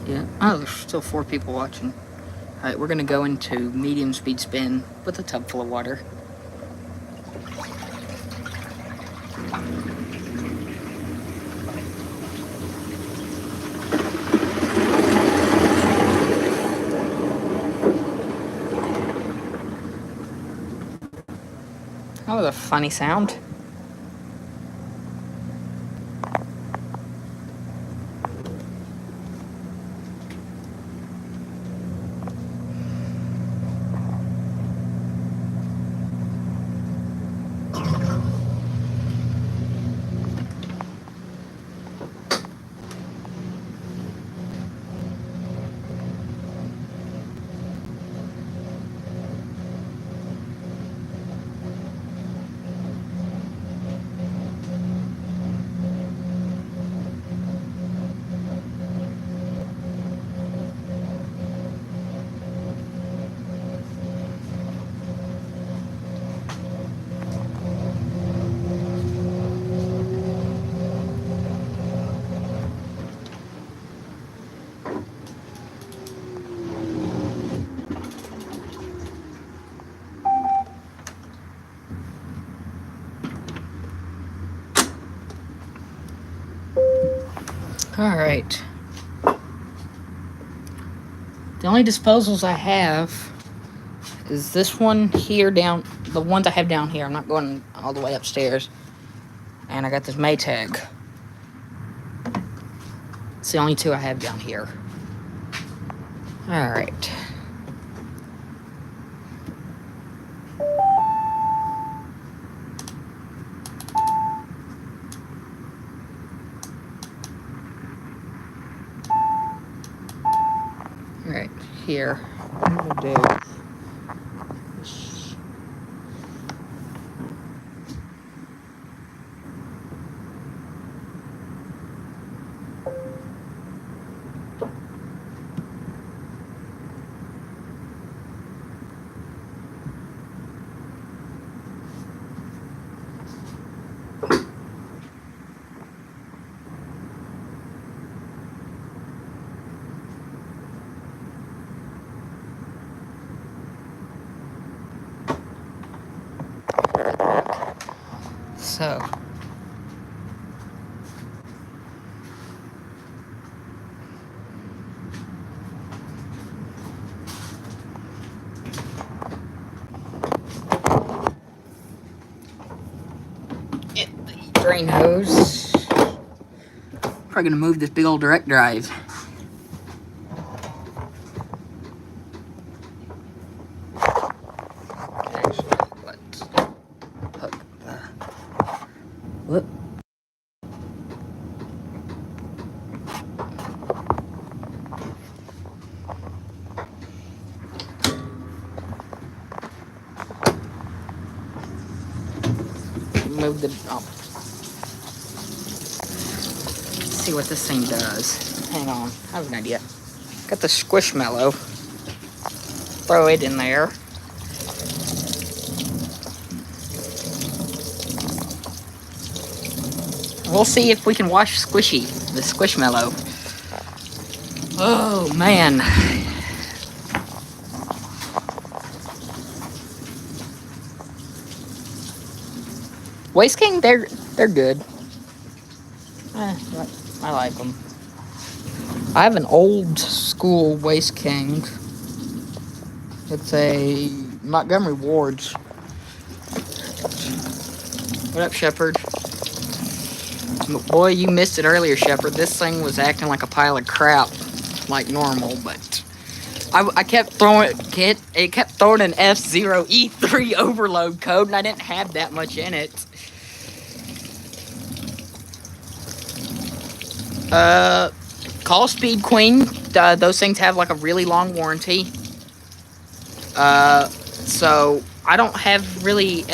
Yeah, oh, there's still 4 people watching. Alright, we're gonna go into medium speed spin with a tub full of water. That was a funny sound. Alright. The only disposals I have is this one here down, the ones I have down here. I'm not going all the way upstairs. And I got this Maytag. It's the only 2 I have down here. Alright. Alright, here. I'm gonna do this. So, get the drain hose. Probably gonna move this big old direct drive. Actually, let's hook the. Whoop. Move the. Oh. Let's see what this thing does. Hang on, I have an idea. Got the Squishmallow. Throw it in there. we'll see if we can wash Squishy, the Squishmallow. Oh, man. Waste King, they're good. I like them. I have an old school Waste King. It's a Montgomery Ward's. What up, Shepard? Boy, you missed it earlier, Shepard. This thing was acting like a pile of crap, like normal, but I kept throwing it kept throwing an F0E3 overload code, and I didn't have that much in it. Call Speed Queen. Those things have like a really long warranty. So I don't have really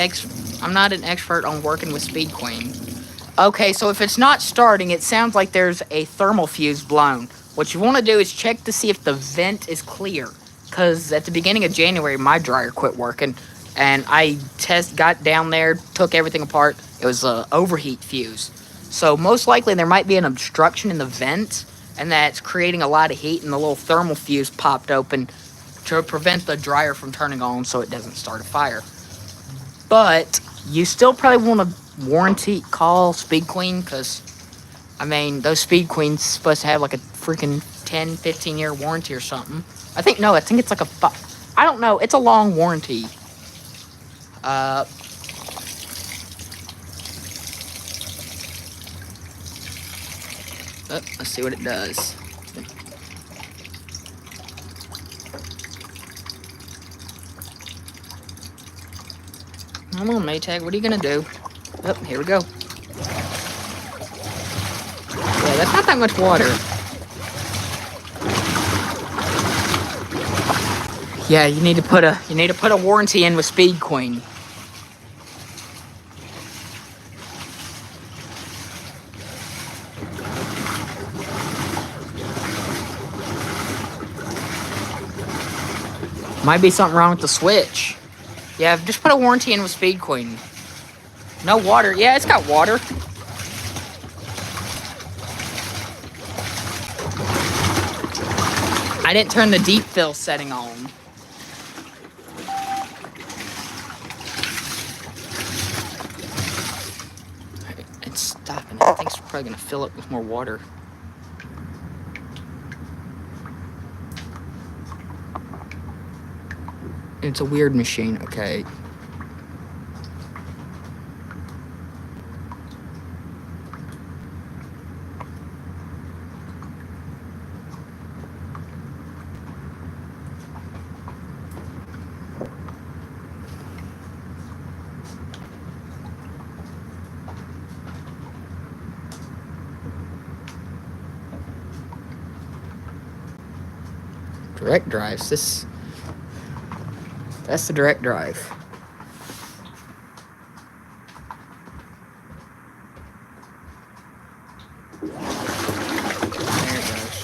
I'm not an expert on working with Speed Queen. Okay, so if it's not starting, it sounds like there's a thermal fuse blown. What you want to do is check to see if the vent is clear. Because at the beginning of January, my dryer quit working. And I got down there, took everything apart. It was an overheat fuse. So most likely there might be an obstruction in the vent. And that's creating a lot of heat. And the little thermal fuse popped open to prevent the dryer from turning on so it doesn't start a fire. But you still probably want to call Speed Queen, because I mean those Speed Queens supposed to have like a freaking 10-15 year warranty or something. I think it's like I don't know, it's a long warranty. Let's see what it does. Come on, Maytag, what are you gonna do? Oh, here we go. Yeah, that's not that much water. Yeah, you need to put a warranty in with Speed Queen. Might be something wrong with the switch. Yeah, just put a warranty in with Speed Queen. No water. Yeah, it's got water. I didn't turn the deep fill setting on. It's stopping it. I think it's probably going to fill it with more water. It's a weird machine, okay. Direct drives. That's the direct drive. There it goes.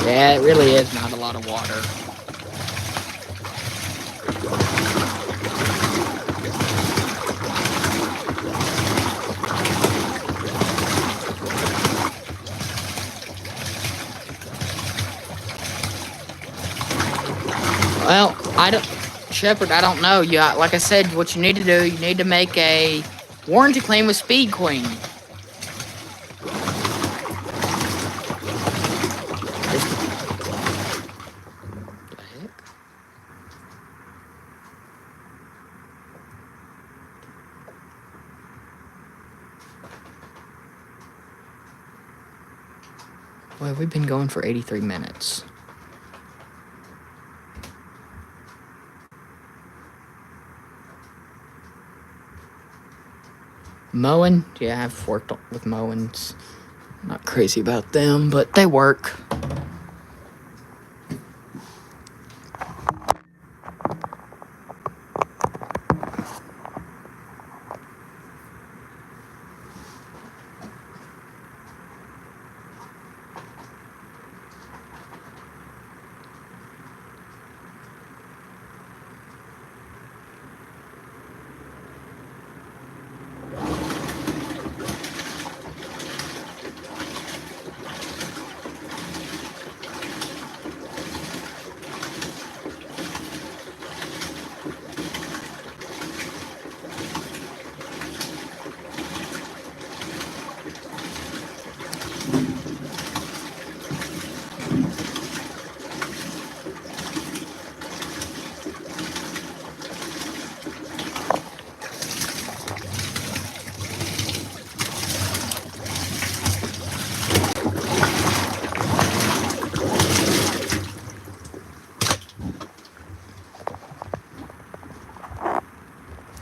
Yeah, it really is not a lot of water. Well, Shepard, I don't know. Like I said, what you need to do, you need to make a warranty claim with Speed Queen. Well, we've been going for 83 minutes. Mowing? Yeah, I've worked with mowings. Not crazy about them, but they work.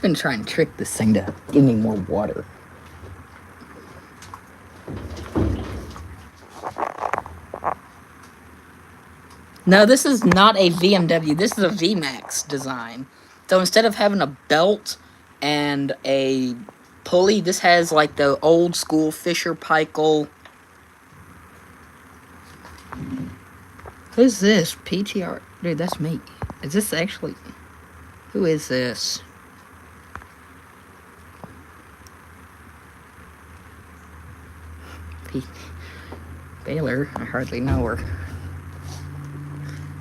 been trying to trick this thing to give me more water. No, this is not a VMW. This is a VMAX design. So instead of having a belt and a pulley, this has like the old school Fisher Paykel. Who's this? PTR? Dude, that's me. Is this actually... Who is this? Baylor? I hardly know her.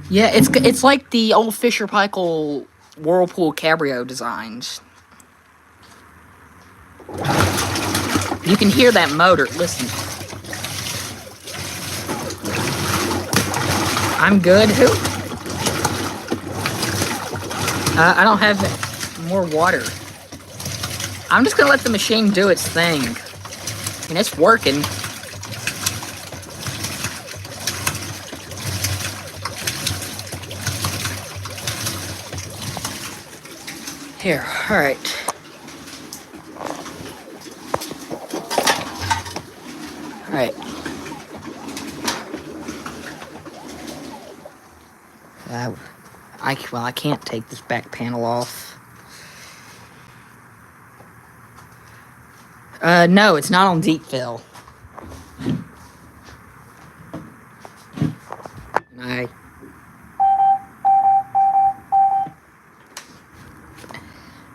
Yeah, it's like the old Fisher Paykel Whirlpool Cabrio designs. You can hear that motor. Listen. I'm good. Who? I don't have more water. I'm just gonna let the machine do its thing. And it's working. Here, alright. Alright. I can't take this back panel off. No, it's not on deep fill.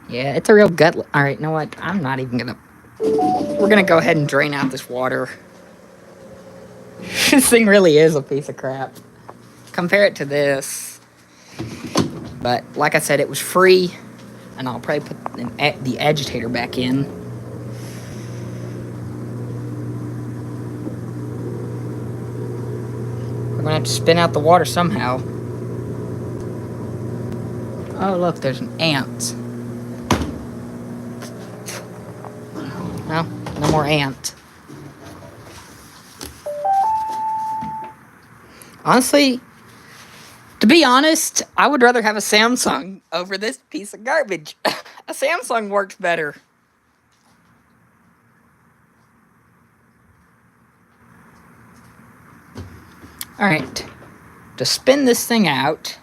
Yeah, it's a real gut. Alright, you know what? I'm not even gonna... We're gonna go ahead and drain out this water. This thing really is a piece of crap. Compare it to this. But, like I said, it was free. And I'll probably put the agitator back in. We're gonna have to spin out the water somehow. Oh, look, there's an ant. No, no more ant. Honestly, to be honest, I would rather have a Samsung over this piece of garbage. A Samsung works better. Alright, to spin this thing out,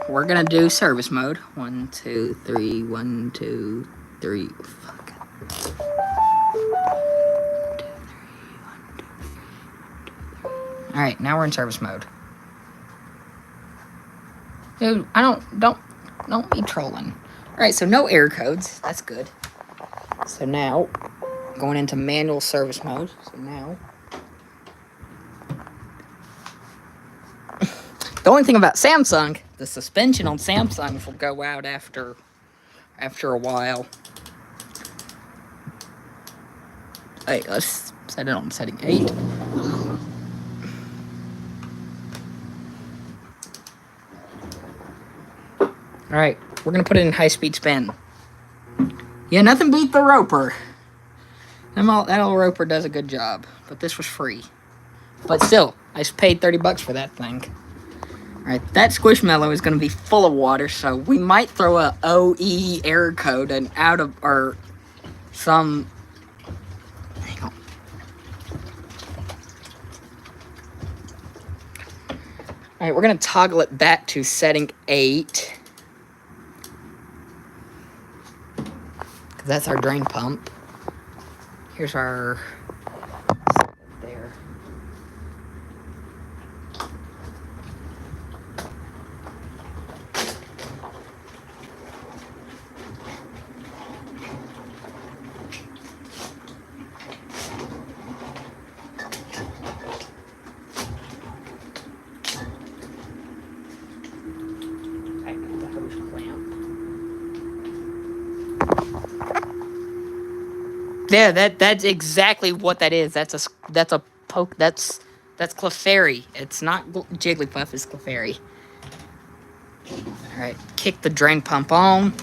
we're gonna do service mode. 1, 2, 3, 1, 2, 3, fuck. Alright, now we're in service mode. Dude, don't be trolling. Alright, so no error codes. That's good. So now, going into manual service mode. So now... The only thing about Samsung, the suspension on Samsungs will go out after a while. Hey, let's set it on setting 8. Alright, we're going to put it in high-speed spin. Yeah, nothing beat the Roper. That old Roper does a good job, but this was free. But still, I just paid 30 bucks for that thing. Alright, that Squishmallow is going to be full of water, so we might throw a OE error code and out of, or some... Hang on. Alright, we're going to toggle it back to setting 8. That's our drain pump. Here's our... there. Yeah, that's exactly what that is. That's a poke. That's Clefairy. It's not Jigglypuff. It's Clefairy. All right, kick the drain pump on.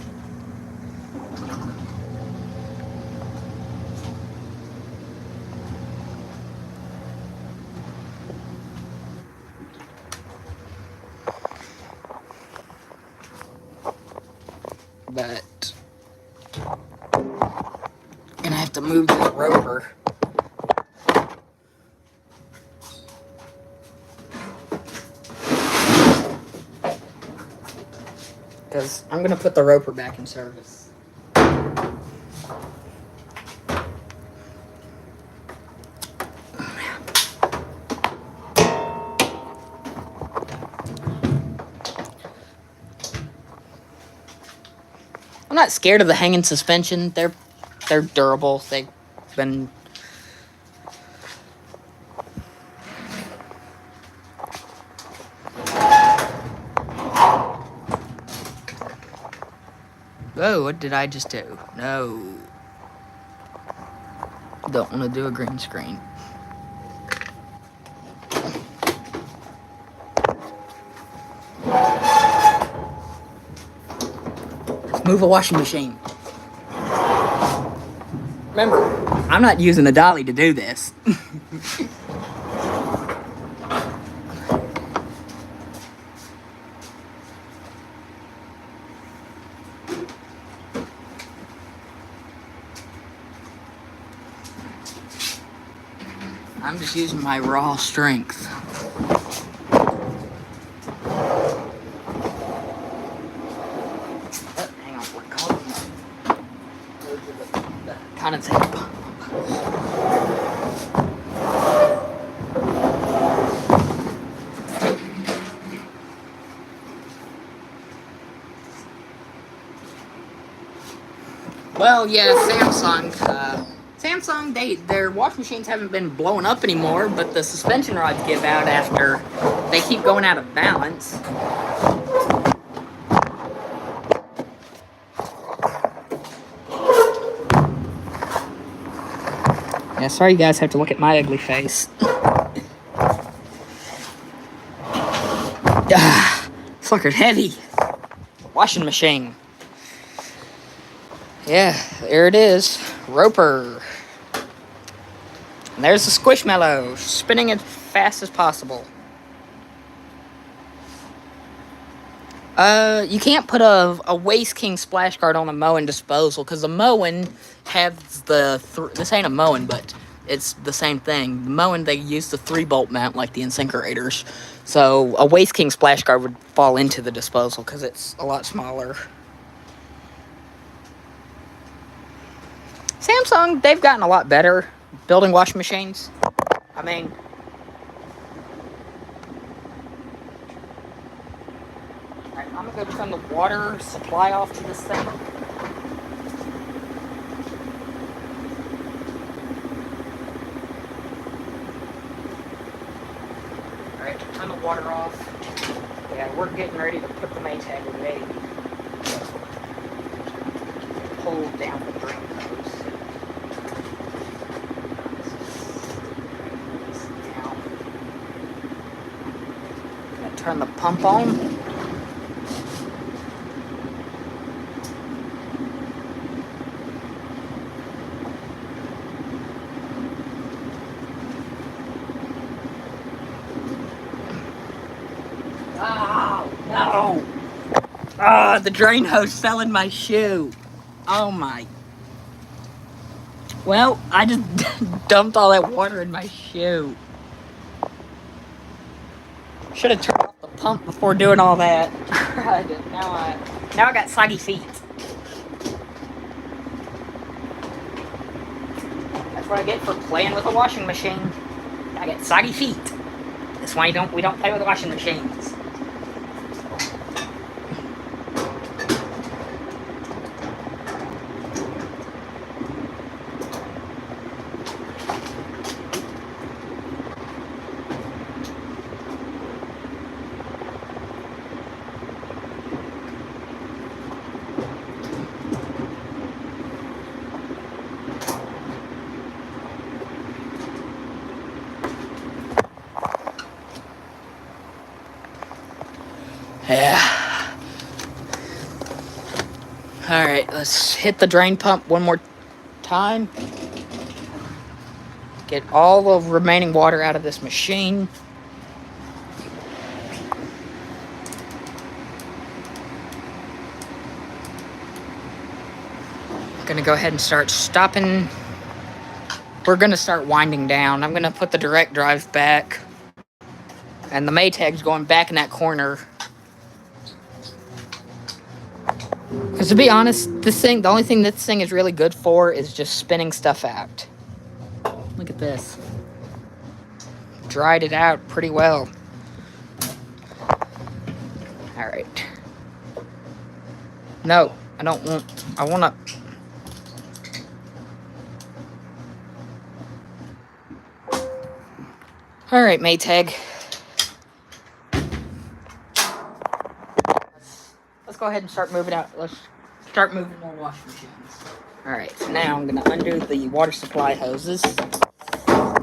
But to move this roper. Because I'm going to put the roper back in service. I'm not scared of the hanging suspension. They're durable. They've been... Whoa, what did I just do? No. Don't want to do a green screen. Let's move a washing machine. Remember, I'm not using a dolly to do this. I'm just using my raw strength. Oh, hang on, we're calling the condensator pump. Well, yeah, Samsung, their wash machines haven't been blowing up anymore, but the suspension rods give out after they keep going out of balance. Yeah, sorry you guys have to look at my ugly face. Fucker's heavy. Washing machine. Yeah, there it is. Roper. And there's the Squishmallow, spinning as fast as possible. You can't put a Waste King splash guard on a mowing disposal, because the mowing has this ain't a mowing, but it's the same thing. The mowing, they use the 3-bolt mount like the Incinerators. So a Waste King splash guard would fall into the disposal, because it's a lot smaller. Samsung, they've gotten a lot better building washing machines. I mean, alright, I'm gonna go turn the water supply off to this thing. Alright, turn the water off. Yeah, we're getting ready to put the Maytag away. Pull down the drain hose. Turn the pump on. Oh, no. Ah, the drain hose fell in my shoe. Oh my. Well, I just dumped all that water in my shoe. Should have turned off the pump before doing all that. Now I got soggy feet. That's what I get for playing with a washing machine. I get soggy feet. That's why we don't play with washing machines. Yeah. Alright, let's hit the drain pump one more time. Get all the remaining water out of this machine. I'm gonna go ahead and start stopping we're gonna start winding down. I'm gonna put the direct drive back, and the Maytag's going back in that corner. Because to be honest, the only thing this thing is really good for is just spinning stuff out. Look at this. Dried it out pretty well. Alright. No, I don't want... I want to... Alright, Maytag. Let's go ahead and start moving out. Let's start moving more washing machines. Alright, so now I'm going to undo the water supply hoses. I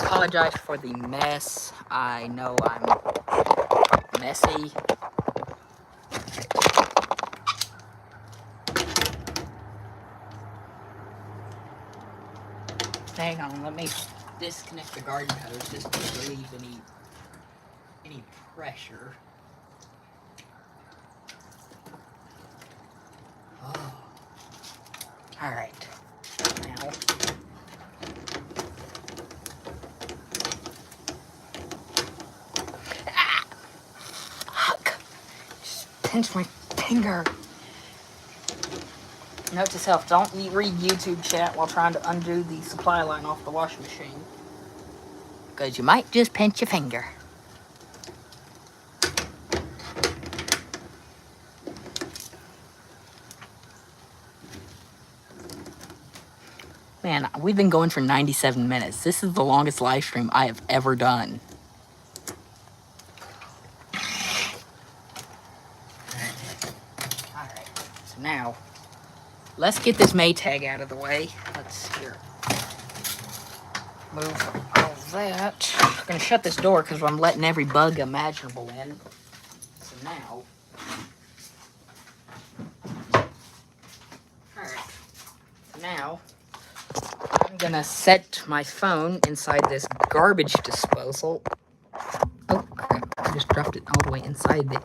apologize for the mess. I know I'm messy. Hang on, let me disconnect the garden hose just to relieve any pressure. Oh. Alright. Now. Ah! Fuck. Just pinched my finger. Note to self, don't read YouTube chat while trying to undo the supply line off the washing machine. Because you might just pinch your finger. Man, we've been going for 97 minutes. This is the longest live stream I have ever done. Alright, so now, let's get this Maytag out of the way. Let's here. Move all that. I'm gonna shut this door because I'm letting every bug imaginable in. So now, alright, now I'm gonna set my phone inside this garbage disposal. Oh crap, I just dropped it all the way inside it.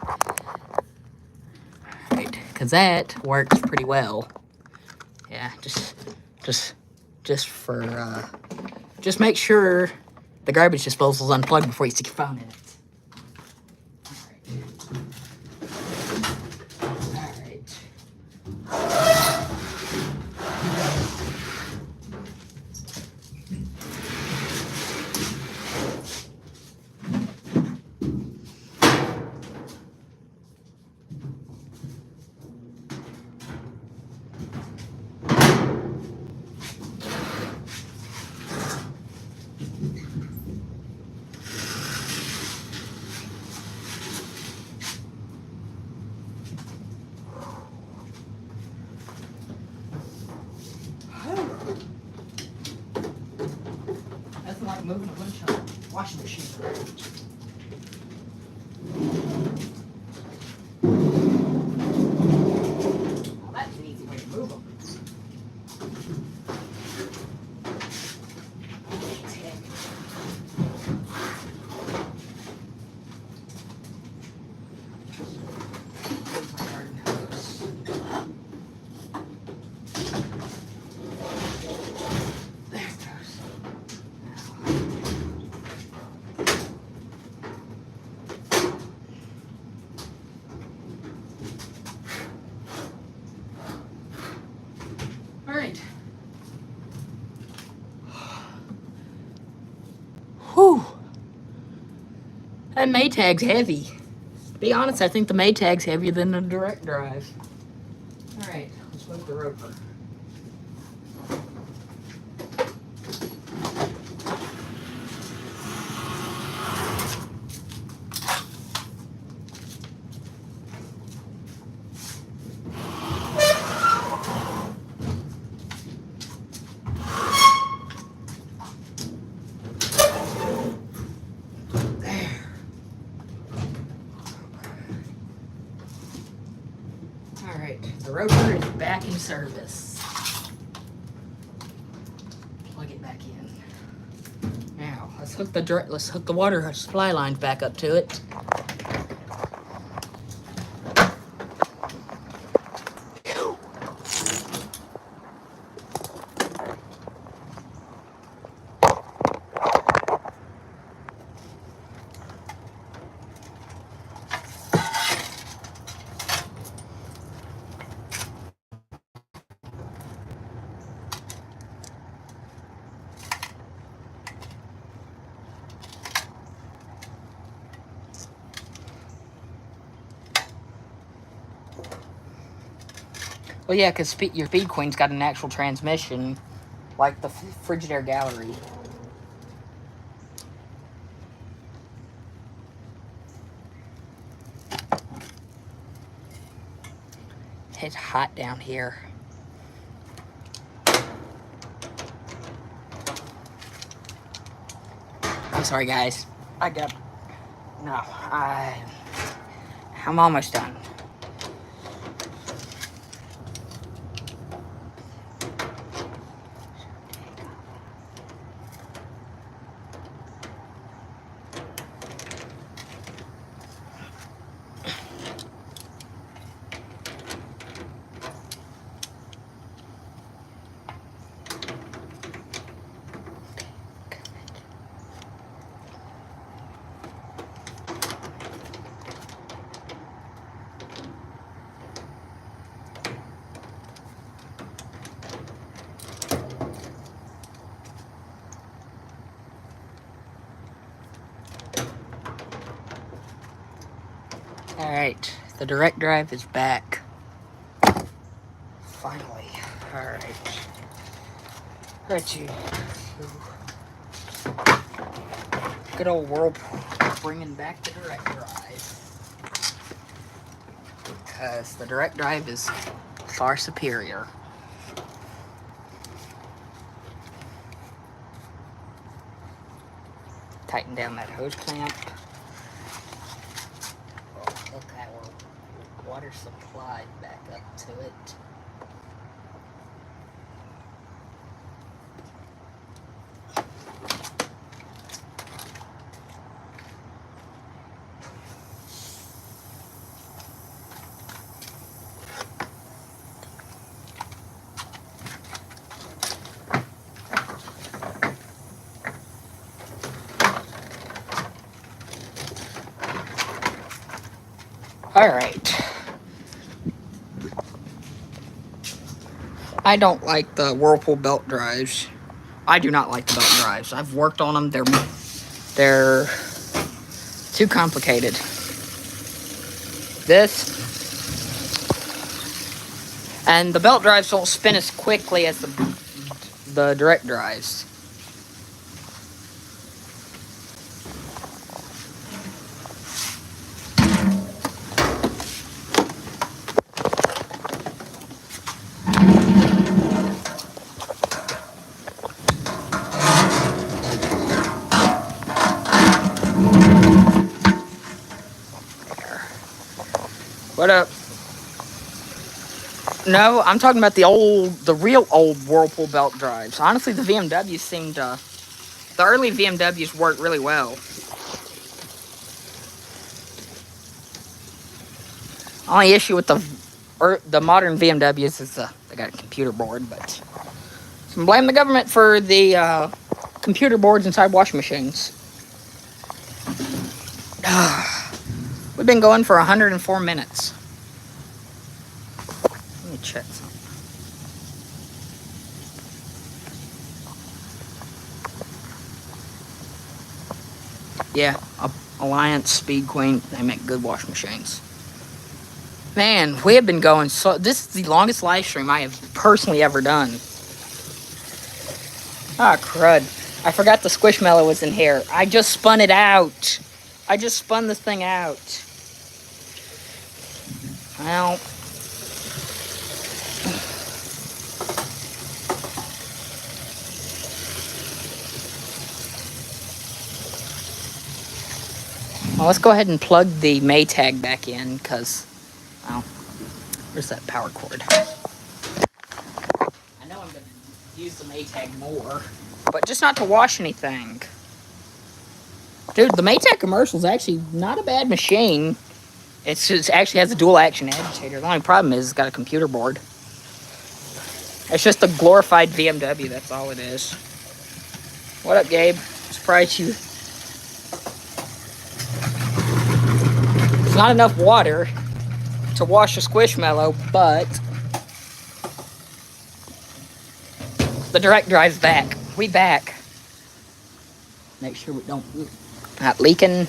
Right, because that works pretty well. Yeah, just make sure the garbage disposal is unplugged before you stick your phone in it. Nothing like moving a washing machine around. Well, that's an easy way to move them. Alright. Whew. That Maytag's heavy. To be honest, I think the Maytag's heavier than the direct drive. Alright, let's move the roper. Alright, the roper is back in service. Plug it back in. Now, let's hook the water supply lines back up to it. Well, yeah, because your Speed Queen's got an actual transmission, like the Frigidaire Gallery. It's hot down here. I'm sorry, guys. I'm almost done. Alright, the direct drive is back. Finally. Alright. Alright, you. Good old Whirlpool bringing back the direct drive. Because the direct drive is far superior. Tighten down that hose clamp. Hook our water supply back up to it. Alright. I don't like the Whirlpool belt drives. I do not like the belt drives. I've worked on them. They're too complicated. This and the belt drives don't spin as quickly as the direct drives. What up? No, I'm talking about the real old Whirlpool belt drives. Honestly, the VMWs seemed to... The early VMWs worked really well. Only issue with the modern VMWs is they got a computer board, but... So blame the government for the computer boards inside washing machines. We've been going for 104 minutes. Let me check something. Yeah, Alliance, Speed Queen, they make good washing machines. Man, we have been going so... This is the longest live stream I have personally ever done. Ah, crud. I forgot the Squishmallow was in here. I just spun it out. I just spun this thing out. Well... Well, let's go ahead and plug the Maytag back in, because, well, where's that power cord? I know I'm going to use the Maytag more, but just not to wash anything. Dude, the Maytag commercial is actually not a bad machine. It actually has a dual action agitator. The only problem is it's got a computer board. It's just a glorified VMW, that's all it is. What up, Gabe? Surprised you... It's not enough water to wash a Squishmallow, but the direct drive's back. We back. Make sure we don't not leaking.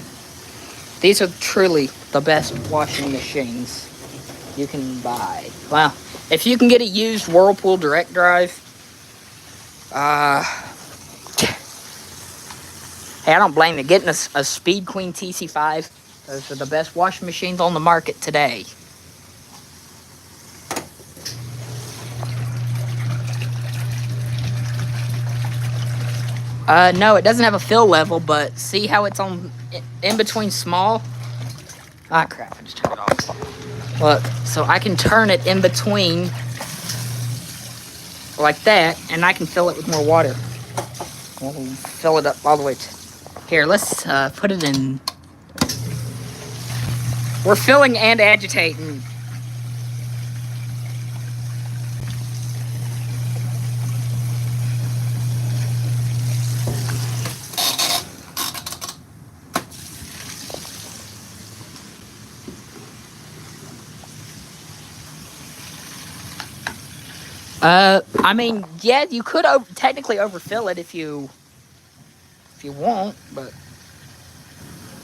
These are truly the best washing machines. you can buy. Well, if you can get a used Whirlpool direct drive, hey, I don't blame you. Getting a Speed Queen TC5, those are the best washing machines on the market today. No, it doesn't have a fill level, but see how it's on in between small? Ah, crap, I just turned it off. Look, so I can turn it in between like that, and I can fill it with more water. We'll fill it up all the way here, let's put it in. We're filling and agitating. I mean, yeah, you could technically overfill it if you want, but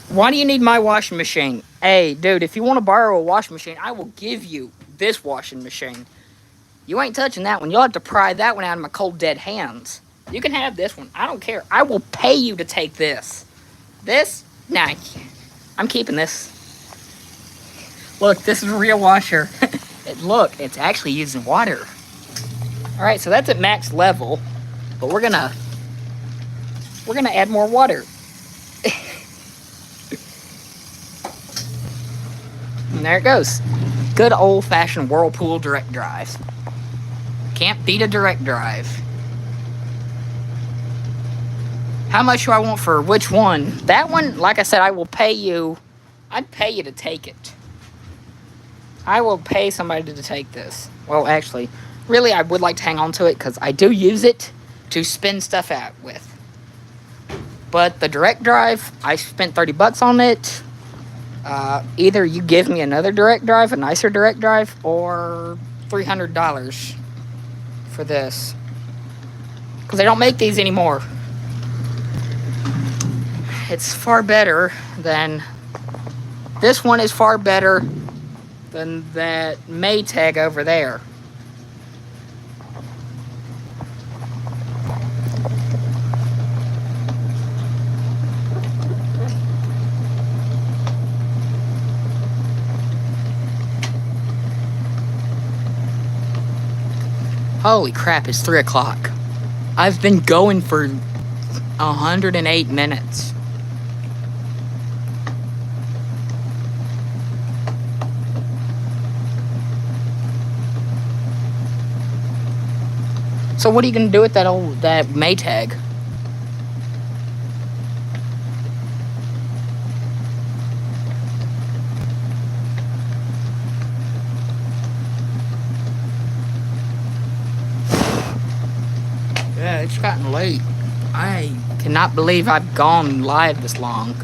why do you need my washing machine? Hey, dude, if you want to borrow a washing machine, I will give you this washing machine. You ain't touching that one. You'll have to pry that one out of my cold, dead hands. You can have this one. I don't care. I will pay you to take this. This? Nah, I'm keeping this. Look, this is a real washer. Look, it's actually using water. Alright, so that's at max level, but we're gonna add more water. And there it goes. Good old-fashioned Whirlpool direct drive. Can't beat a direct drive. How much do I want for which one? That one, like I said, I will pay you. I'd pay you to take it. I will pay somebody to take this. Well, actually, really, I would like to hang on to it because I do use it to spin stuff out with. But the direct drive, I spent 30 bucks on it. Either you give me another direct drive, a nicer direct drive, or $300 for this. Because they don't make these anymore. It's far better than... This one is far better than that Maytag over there. Holy crap, it's 3 o'clock. I've been going for 108 minutes. So what are you gonna do with that Maytag? Yeah, it's gotten late. I cannot believe I've gone live this long.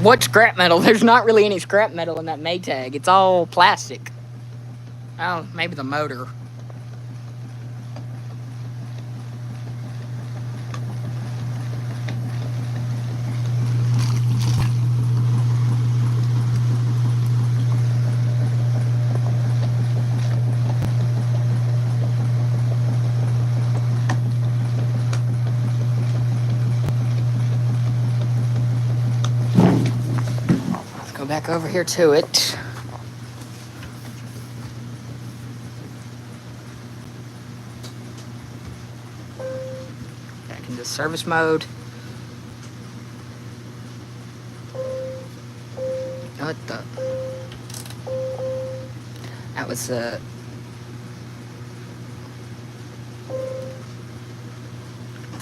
What scrap metal? There's not really any scrap metal in that Maytag. It's all plastic. Oh, maybe the motor. Back over here to it. Back into service mode. What the? That was the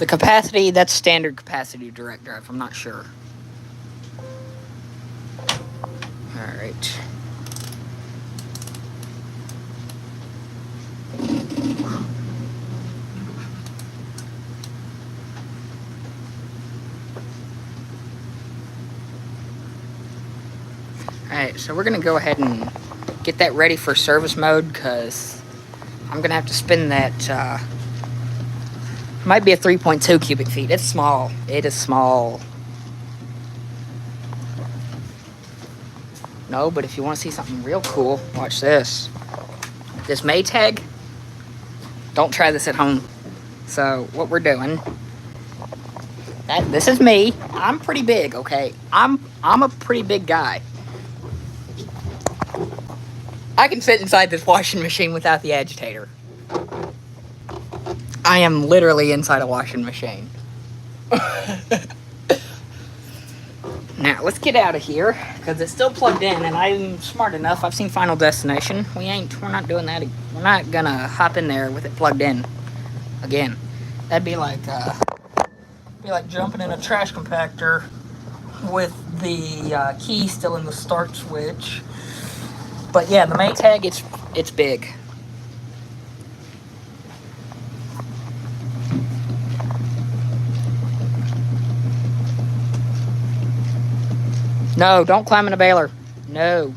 capacity. That's standard capacity direct drive. I'm not sure. Alright. Alright, so we're going to go ahead and get that ready for service mode because I'm going to have to spin that. Might be a 3.2 cubic feet. It's small. It is small. No, but if you want to see something real cool, watch this. This Maytag. Don't try this at home. So what we're doing, this is me. I'm pretty big, okay? I'm a pretty big guy. I can fit inside this washing machine without the agitator. I am literally inside a washing machine. Now, let's get out of here, because it's still plugged in, and I'm smart enough. I've seen Final Destination. We're not doing that. We're not gonna hop in there with it plugged in again. That'd be like jumping in a trash compactor with the key still in the start switch. But yeah, the Maytag, it's big. No, don't climb in a baler. No.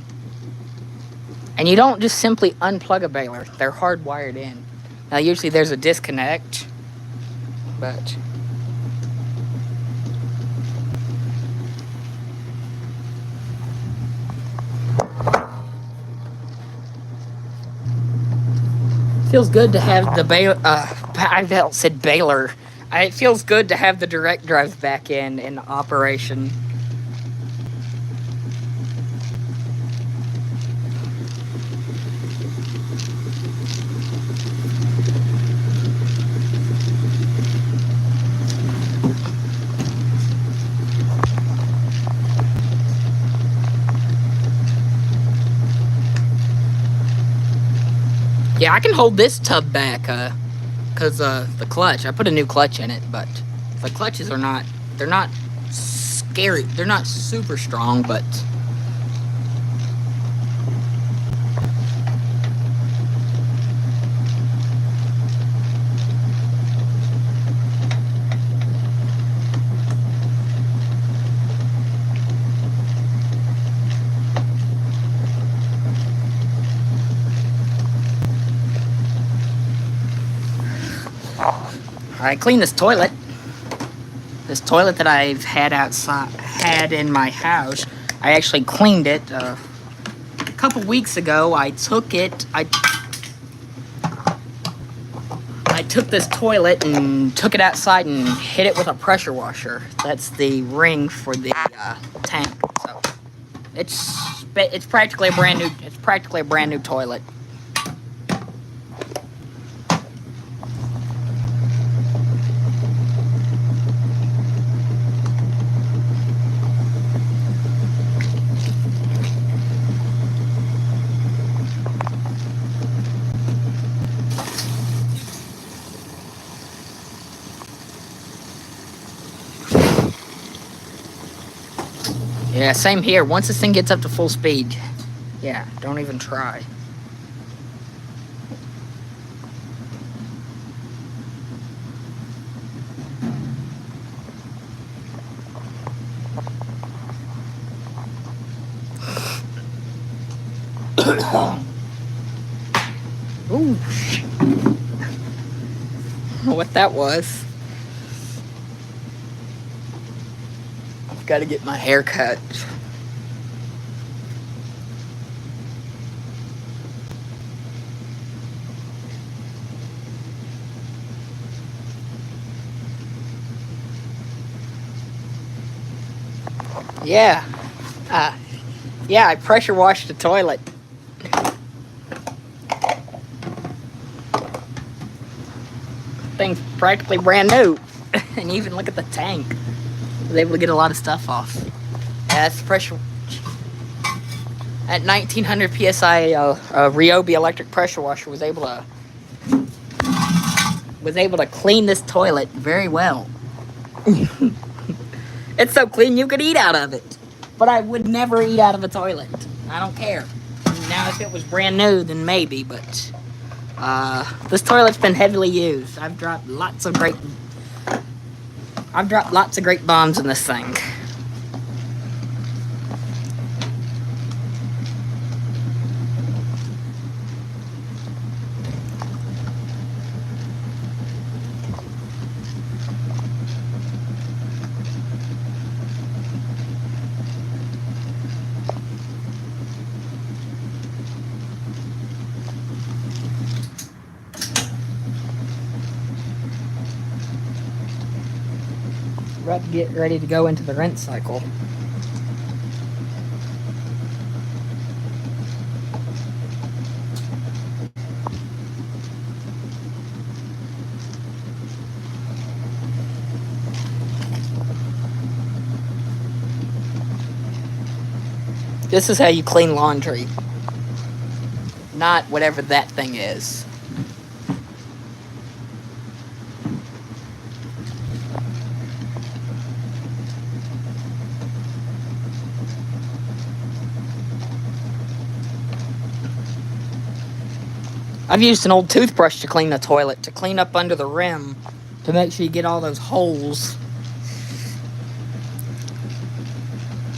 And you don't just simply unplug a baler. They're hardwired in. Now, usually there's a disconnect, but... Feels good to have the I said baler. It feels good to have the direct drive back in operation. Yeah, I can hold this tub back, because the clutch, I put a new clutch in it, but the clutches they're not scary, they're not super strong, but... I cleaned this toilet. This toilet that I've had in my house. I actually cleaned it a couple weeks ago. I took this toilet and took it outside and hit it with a pressure washer. That's the ring for the tank. So it's practically a brand new toilet. Yeah, same here. Once this thing gets up to full speed, yeah, don't even try. Ooh. What that was. I've got to get my hair cut. Yeah. Yeah, I pressure washed the toilet. Thing's practically brand new. And even look at the tank. I was able to get a lot of stuff off. Yeah, that's the pressure. At 1900 psi, a Ryobi electric pressure washer was able to clean this toilet very well. It's so clean you could eat out of it. But I would never eat out of a toilet. I don't care. Now, if it was brand new, then maybe, but this toilet's been heavily used. I've dropped lots of great bombs in this thing. about to get ready to go into the rinse cycle. This is how you clean laundry. Not whatever that thing is. I've used an old toothbrush to clean the toilet, to clean up under the rim, to make sure you get all those holes.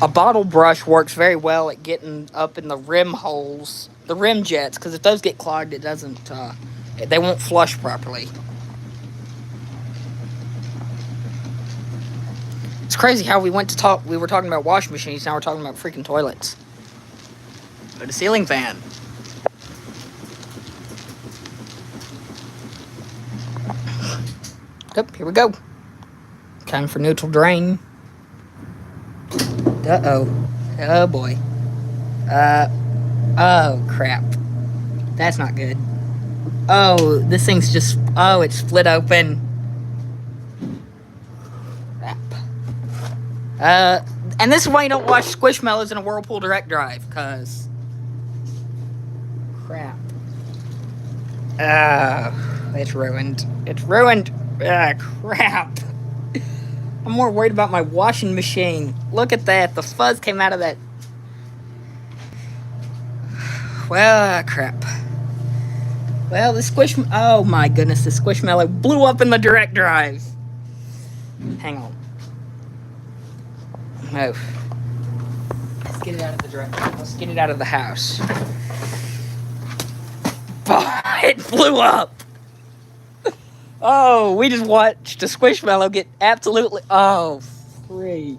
A bottle brush works very well at getting up in the rim holes, the rim jets, because if those get clogged, it doesn't, they won't flush properly. It's crazy how we were talking about washing machines, now we're talking about freaking toilets. But a ceiling fan. Yep, here we go. Time for neutral drain. Uh-oh. Oh, boy. Oh, crap. That's not good. Oh, this thing's just... Oh, it's split open. Crap. And this is why you don't wash Squishmallows in a Whirlpool direct drive, because... Crap. It's ruined. It's ruined. Crap. I'm more worried about my washing machine. Look at that. The fuzz came out of that. Well, crap. Well, the oh my goodness, the Squishmallow blew up in the direct drive. Hang on. Oh. Let's get it out of the direct drive. Let's get it out of the house. Oh, it blew up. Oh, we just watched a Squishmallow get absolutely... Oh, free.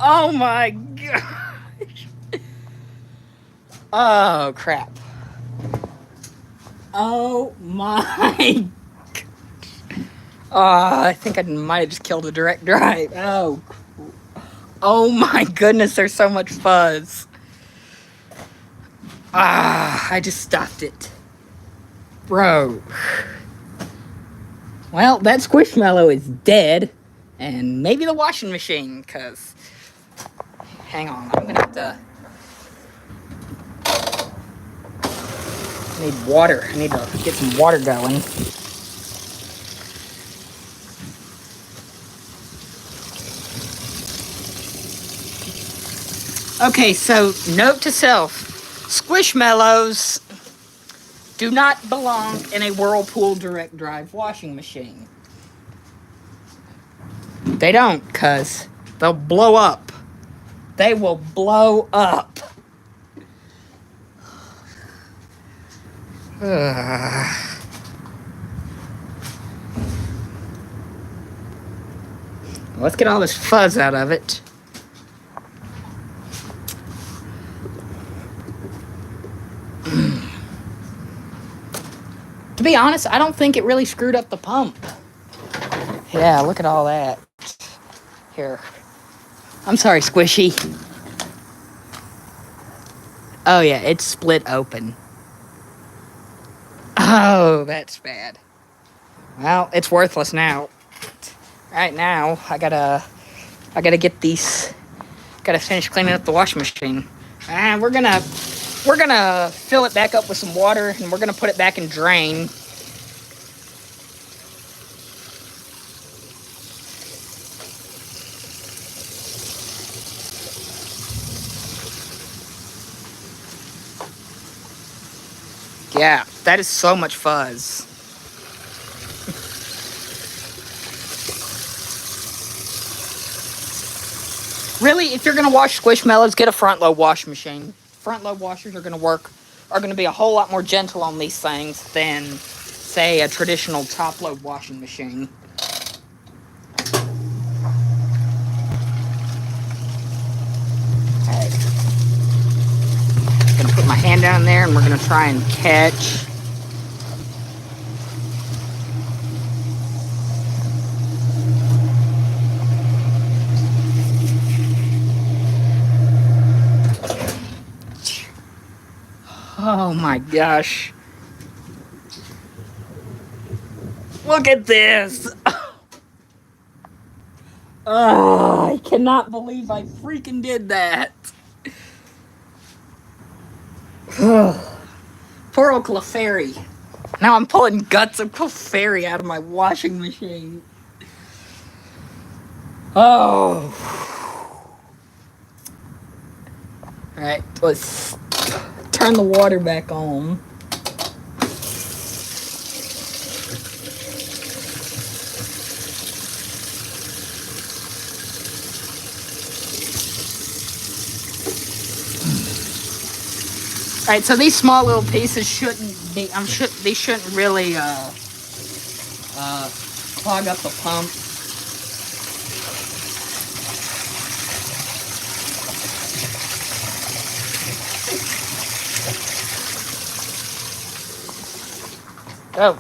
Oh, my gosh. Oh, crap. Oh, my... Oh, I think I might have just killed the direct drive. Oh. Oh, my goodness, there's so much fuzz. I just stuffed it. Bro. Well, that Squishmallow is dead, and maybe the washing machine, because... Hang on, I'm gonna have to... I need water. I need to get some water going. Okay, so, note to self. Squishmallows do not belong in a Whirlpool direct drive washing machine. They don't, because they'll blow up. They will blow up. Let's get all this fuzz out of it. To be honest, I don't think it really screwed up the pump. Yeah, look at all that. Here. I'm sorry, Squishy. Oh, yeah, it's split open. Oh, that's bad. Well, it's worthless now. Right now, I gotta get these... Gotta finish cleaning up the washing machine. And we're gonna fill it back up with some water, and we're gonna put it back in drain. Yeah, that is so much fuzz. Really, if you're gonna wash Squishmallows, get a front load wash machine. Front load washers are gonna be a whole lot more gentle on these things than, say, a traditional top load washing machine. Alright. Gonna put my hand down there and we're gonna try and catch. Oh my gosh. Look at this. Oh, I cannot believe I freaking did that. Poor old Clefairy. Now I'm pulling guts of Clefairy out of my washing machine. Oh. Alright, let's turn the water back on. Alright, so these small little pieces shouldn't be, they shouldn't really clog up the pump. Oh.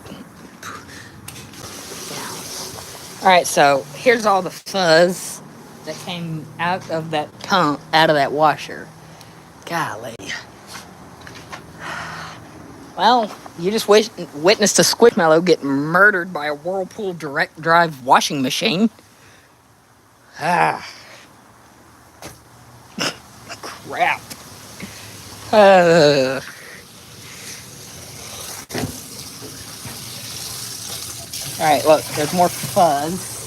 Alright, so here's all the fuzz that came out of that pump, out of that washer. Golly. Well, you just witnessed a Squishmallow get murdered by a Whirlpool direct drive washing machine. Ah. Crap. Alright, look, there's more fuzz.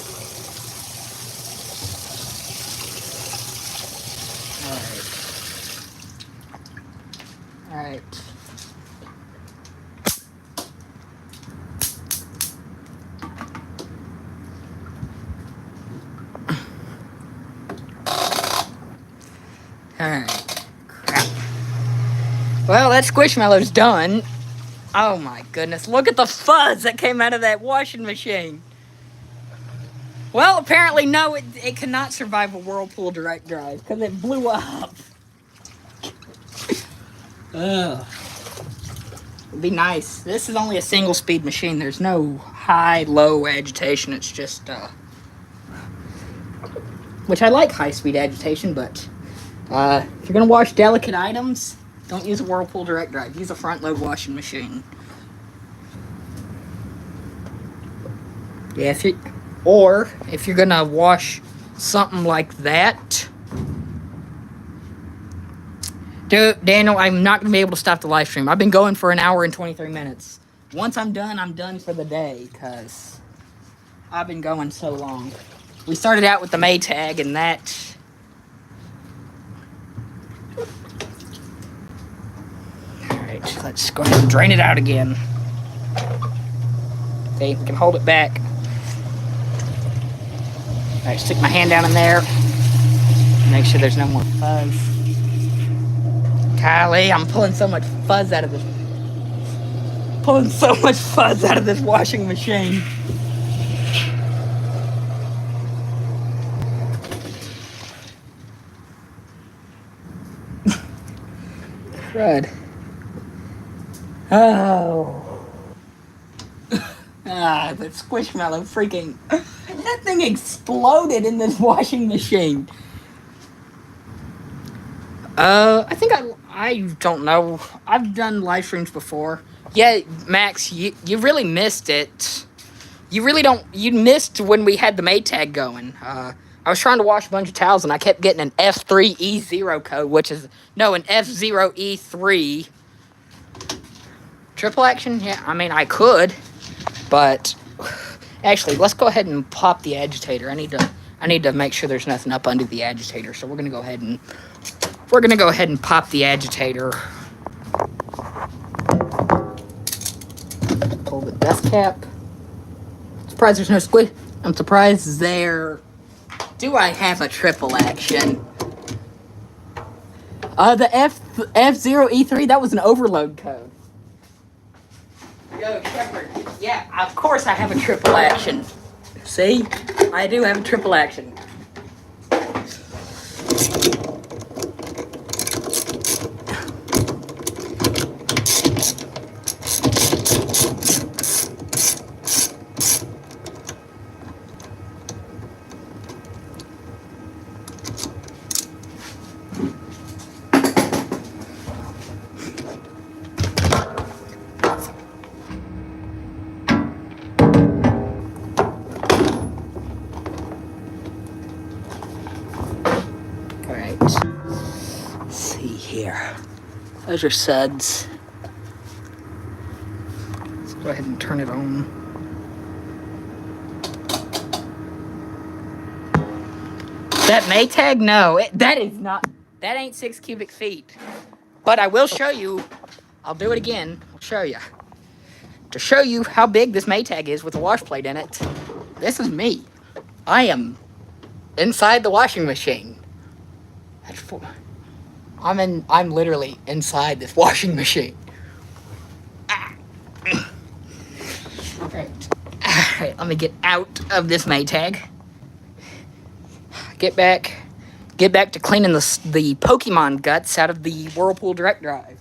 Alright. Alright. Crap. Well, that Squishmallow's done. Oh my goodness, look at the fuzz that came out of that washing machine. Well, apparently, no, it cannot survive a Whirlpool direct drive because it blew up. Ugh. It'd be nice. This is only a single speed machine. There's no high, low agitation. It's just, which I like high speed agitation, but if you're gonna wash delicate items, don't use a Whirlpool direct drive. Use a front load washing machine. Yeah, if you're gonna wash something like that, dude, Daniel, I'm not gonna be able to stop the live stream. I've been going for an hour and 23 minutes. Once I'm done for the day, because I've been going so long. We started out with the Maytag, and that... Alright, let's go ahead and drain it out again. Okay, we can hold it back. Alright, stick my hand down in there. Make sure there's no more fuzz. Golly, I'm pulling so much fuzz out of this. Pulling so much fuzz out of this washing machine. Crud. Oh. The Squishmallow freaking... That thing exploded in this washing machine. I think I don't know. I've done live streams before. Yeah, Max, you really missed it. You really don't... You missed when we had the Maytag going. I was trying to wash a bunch of towels, and I kept getting an F3E0 code, which is... No, an F0E3. Triple action? Yeah, I mean, I could. But... Actually, let's go ahead and pop the agitator. I need to make sure there's nothing up under the agitator. So we're gonna go ahead and pop the agitator. Pull the dust cap. Surprised there's no squish. I'm surprised there. Do I have a triple action? The F0E3, that was an overload code. Yo, Shepard. Yeah, of course I have a triple action. See? I do have a triple action. Those are suds. Let's go ahead and turn it on. That Maytag? No, that is not. That ain't 6 cubic feet. But I will show you. I'll do it again. I'll show you. To show you how big this Maytag is with a wash plate in it. This is me. I am inside the washing machine. I'm literally inside this washing machine. Alright, let me get out of this Maytag. Get back to cleaning the Pokemon guts out of the Whirlpool Direct Drive.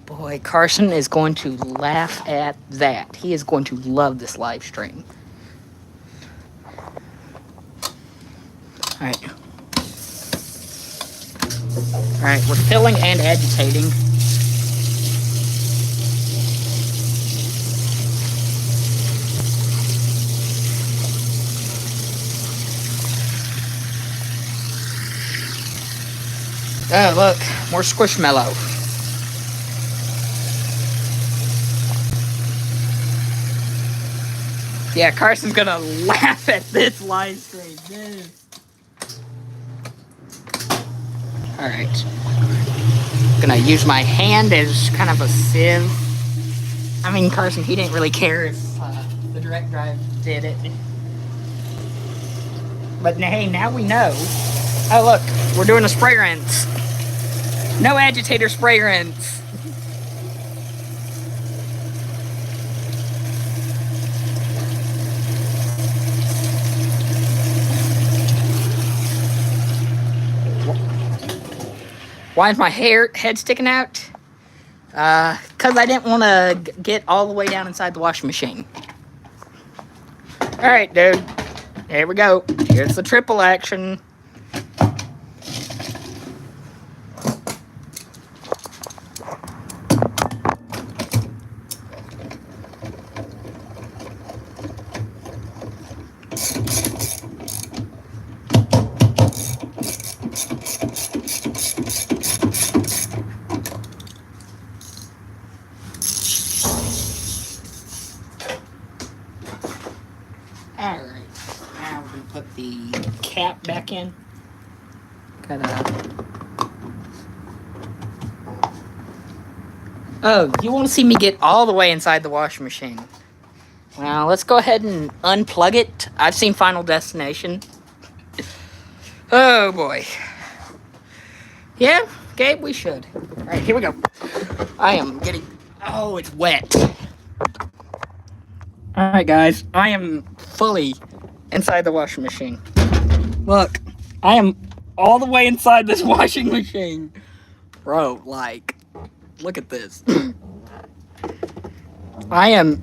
Boy, Carson is going to laugh at that. He is going to love this live stream. Alright. Alright, we're filling and agitating. Oh, look, more Squishmallow. Yeah, Carson's gonna laugh at this live stream. Alright. Gonna use my hand as kind of a sieve. I mean, Carson, he didn't really care if the direct drive did it. But hey, now we know. Oh, look, we're doing a spray rinse. No agitator spray rinse. Why is my head sticking out? Because I didn't want to get all the way down inside the washing machine. Alright, dude. Here we go. Here's the triple action. Alright, now we're going to put the cap back in. Oh, you want to see me get all the way inside the washing machine? Well, let's go ahead and unplug it. I've seen Final Destination. Oh, boy. Yeah, okay, we should. Alright, here we go. I am getting... Oh, it's wet. Alright, guys. I am fully inside the washing machine. Look, I am all the way inside this washing machine. Bro, like, look at this. I am...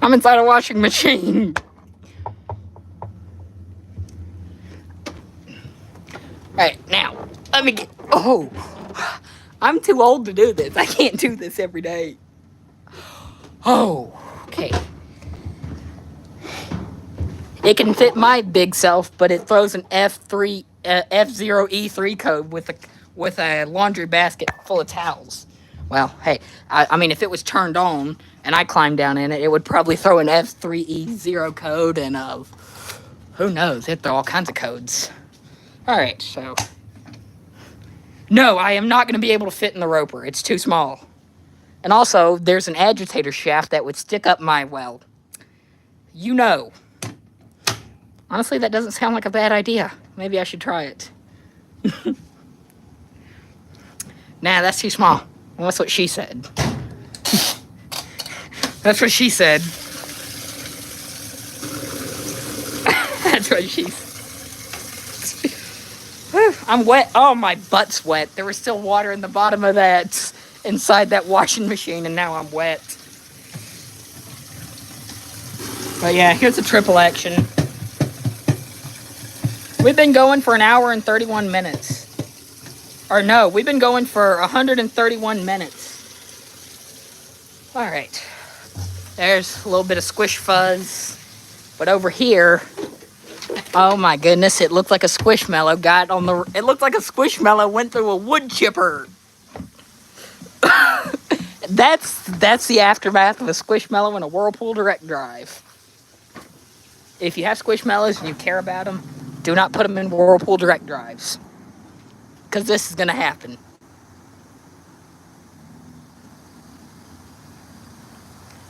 I'm inside a washing machine. Alright, now, let me get... Oh, I'm too old to do this. I can't do this every day. Oh, okay. It can fit my big self, but it throws an F0E3 code with a laundry basket full of towels. Well, hey, I mean, if it was turned on and I climbed down in it, it would probably throw an F3E0 code and who knows? It'd throw all kinds of codes. All right, so no, I am not going to be able to fit in the roper. It's too small. And also, there's an agitator shaft that would stick up my, well, you know. Honestly, that doesn't sound like a bad idea. Maybe I should try it. Nah, that's too small. Well, that's what she said. That's what she said. That's what she said. I'm wet. Oh, my butt's wet. There was still water in the bottom of that, inside that washing machine, and now I'm wet. But yeah, here's a triple action. We've been going for an hour and 31 minutes. Or no, we've been going for 131 minutes. Alright. There's a little bit of squish fuzz. But over here, Oh my goodness, it looked like a Squishmallow got on the... It looked like a Squishmallow went through a wood chipper. That's the aftermath of a Squishmallow in a Whirlpool direct drive. If you have Squishmallows and you care about them, do not put them in Whirlpool direct drives. Because this is going to happen.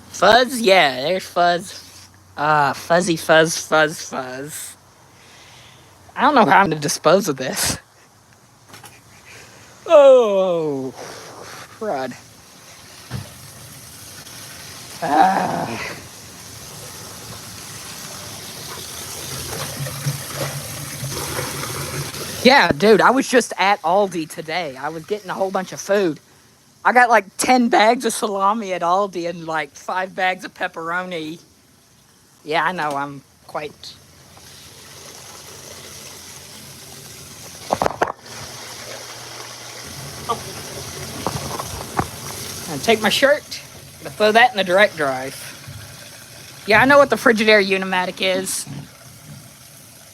Fuzz? Yeah, there's Fuzz. Fuzzy Fuzz, Fuzz, Fuzz. I don't know how I'm going to dispose of this. Oh, crud. Yeah, dude, I was just at Aldi today. I was getting a whole bunch of food. I got like 10 bags of salami at Aldi and like 5 bags of pepperoni. Yeah, I know, I'm quite... Oh. I'm gonna take my shirt, I'm gonna throw that in the direct drive. Yeah, I know what the Frigidaire Unimatic is.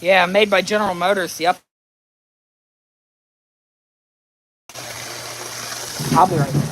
Yeah, made by General Motors. Yep. I'll be right back.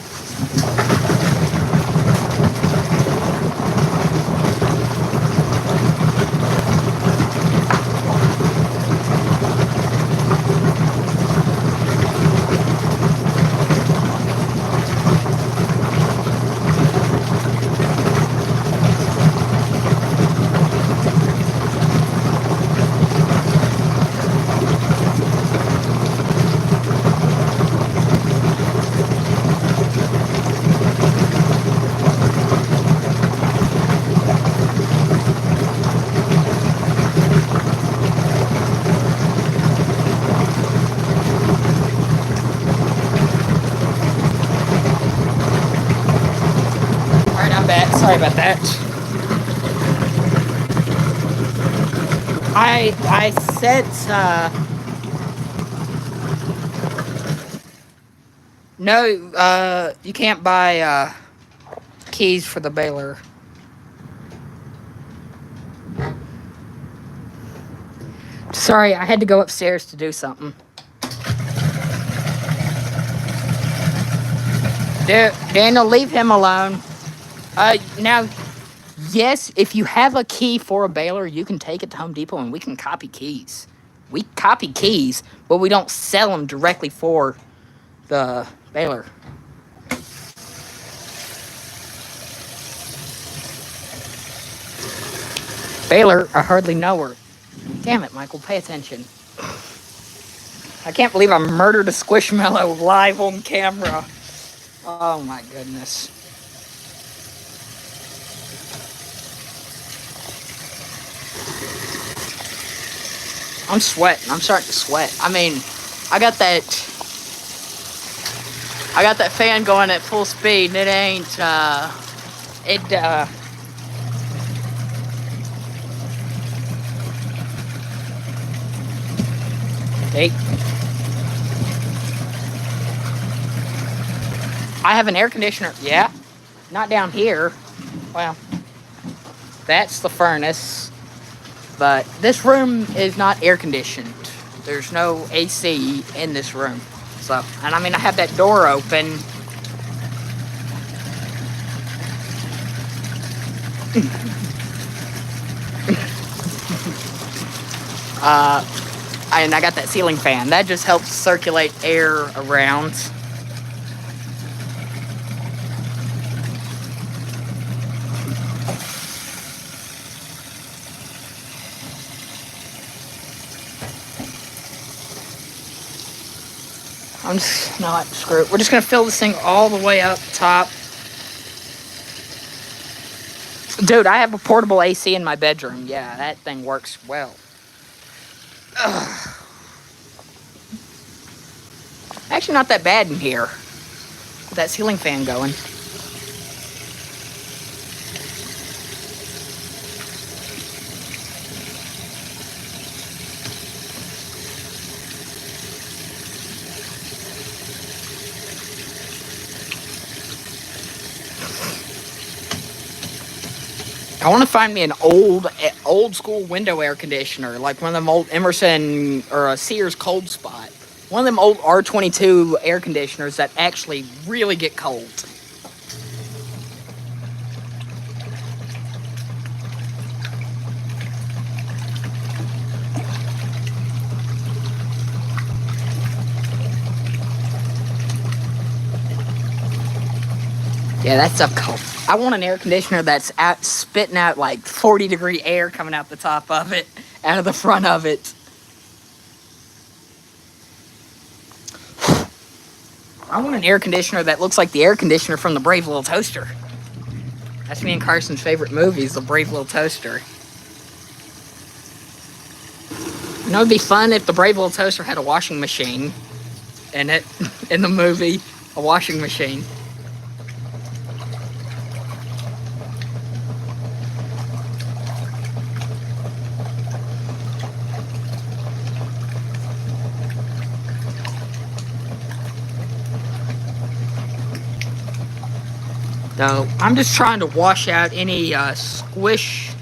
Alright, I'm back. Sorry about that. I said, no, you can't buy, keys for the baler. Sorry, I had to go upstairs to do something. Daniel, leave him alone. Now, yes, if you have a key for a baler, you can take it to Home Depot and we can copy keys. We copy keys, but we don't sell them directly for the baler. Baler, I hardly know her. Damn it, Michael, pay attention. I can't believe I murdered a Squishmallow live on camera. Oh my goodness. I'm sweating. I'm starting to sweat. I mean, I got that fan going at full speed and it ain't, I have an air conditioner. Yeah. Not down here. Well, that's the furnace. But this room is not air conditioned. There's no AC in this room. So, and I mean, I have that door open. And I got that ceiling fan. That just helps circulate air around. I'm just not screw it. We're just gonna fill this thing all the way up top. Dude, I have a portable AC in my bedroom. Yeah, that thing works well. Ugh. Actually, not that bad in here. With that ceiling fan going. I want to find me an old school window air conditioner, like one of them old Emerson or a Sears Cold Spot. One of them old R22 air conditioners that actually really get cold. Yeah, that's up cold. I want an air conditioner that's spitting out like 40-degree air coming out the top of it, out of the front of it. I want an air conditioner that looks like the air conditioner from the Brave Little Toaster. That's me and Carson's favorite movie, is the Brave Little Toaster. You know, it'd be fun if the Brave Little Toaster had a washing machine in it, in the movie, a washing machine. So I'm just trying to wash out any squish.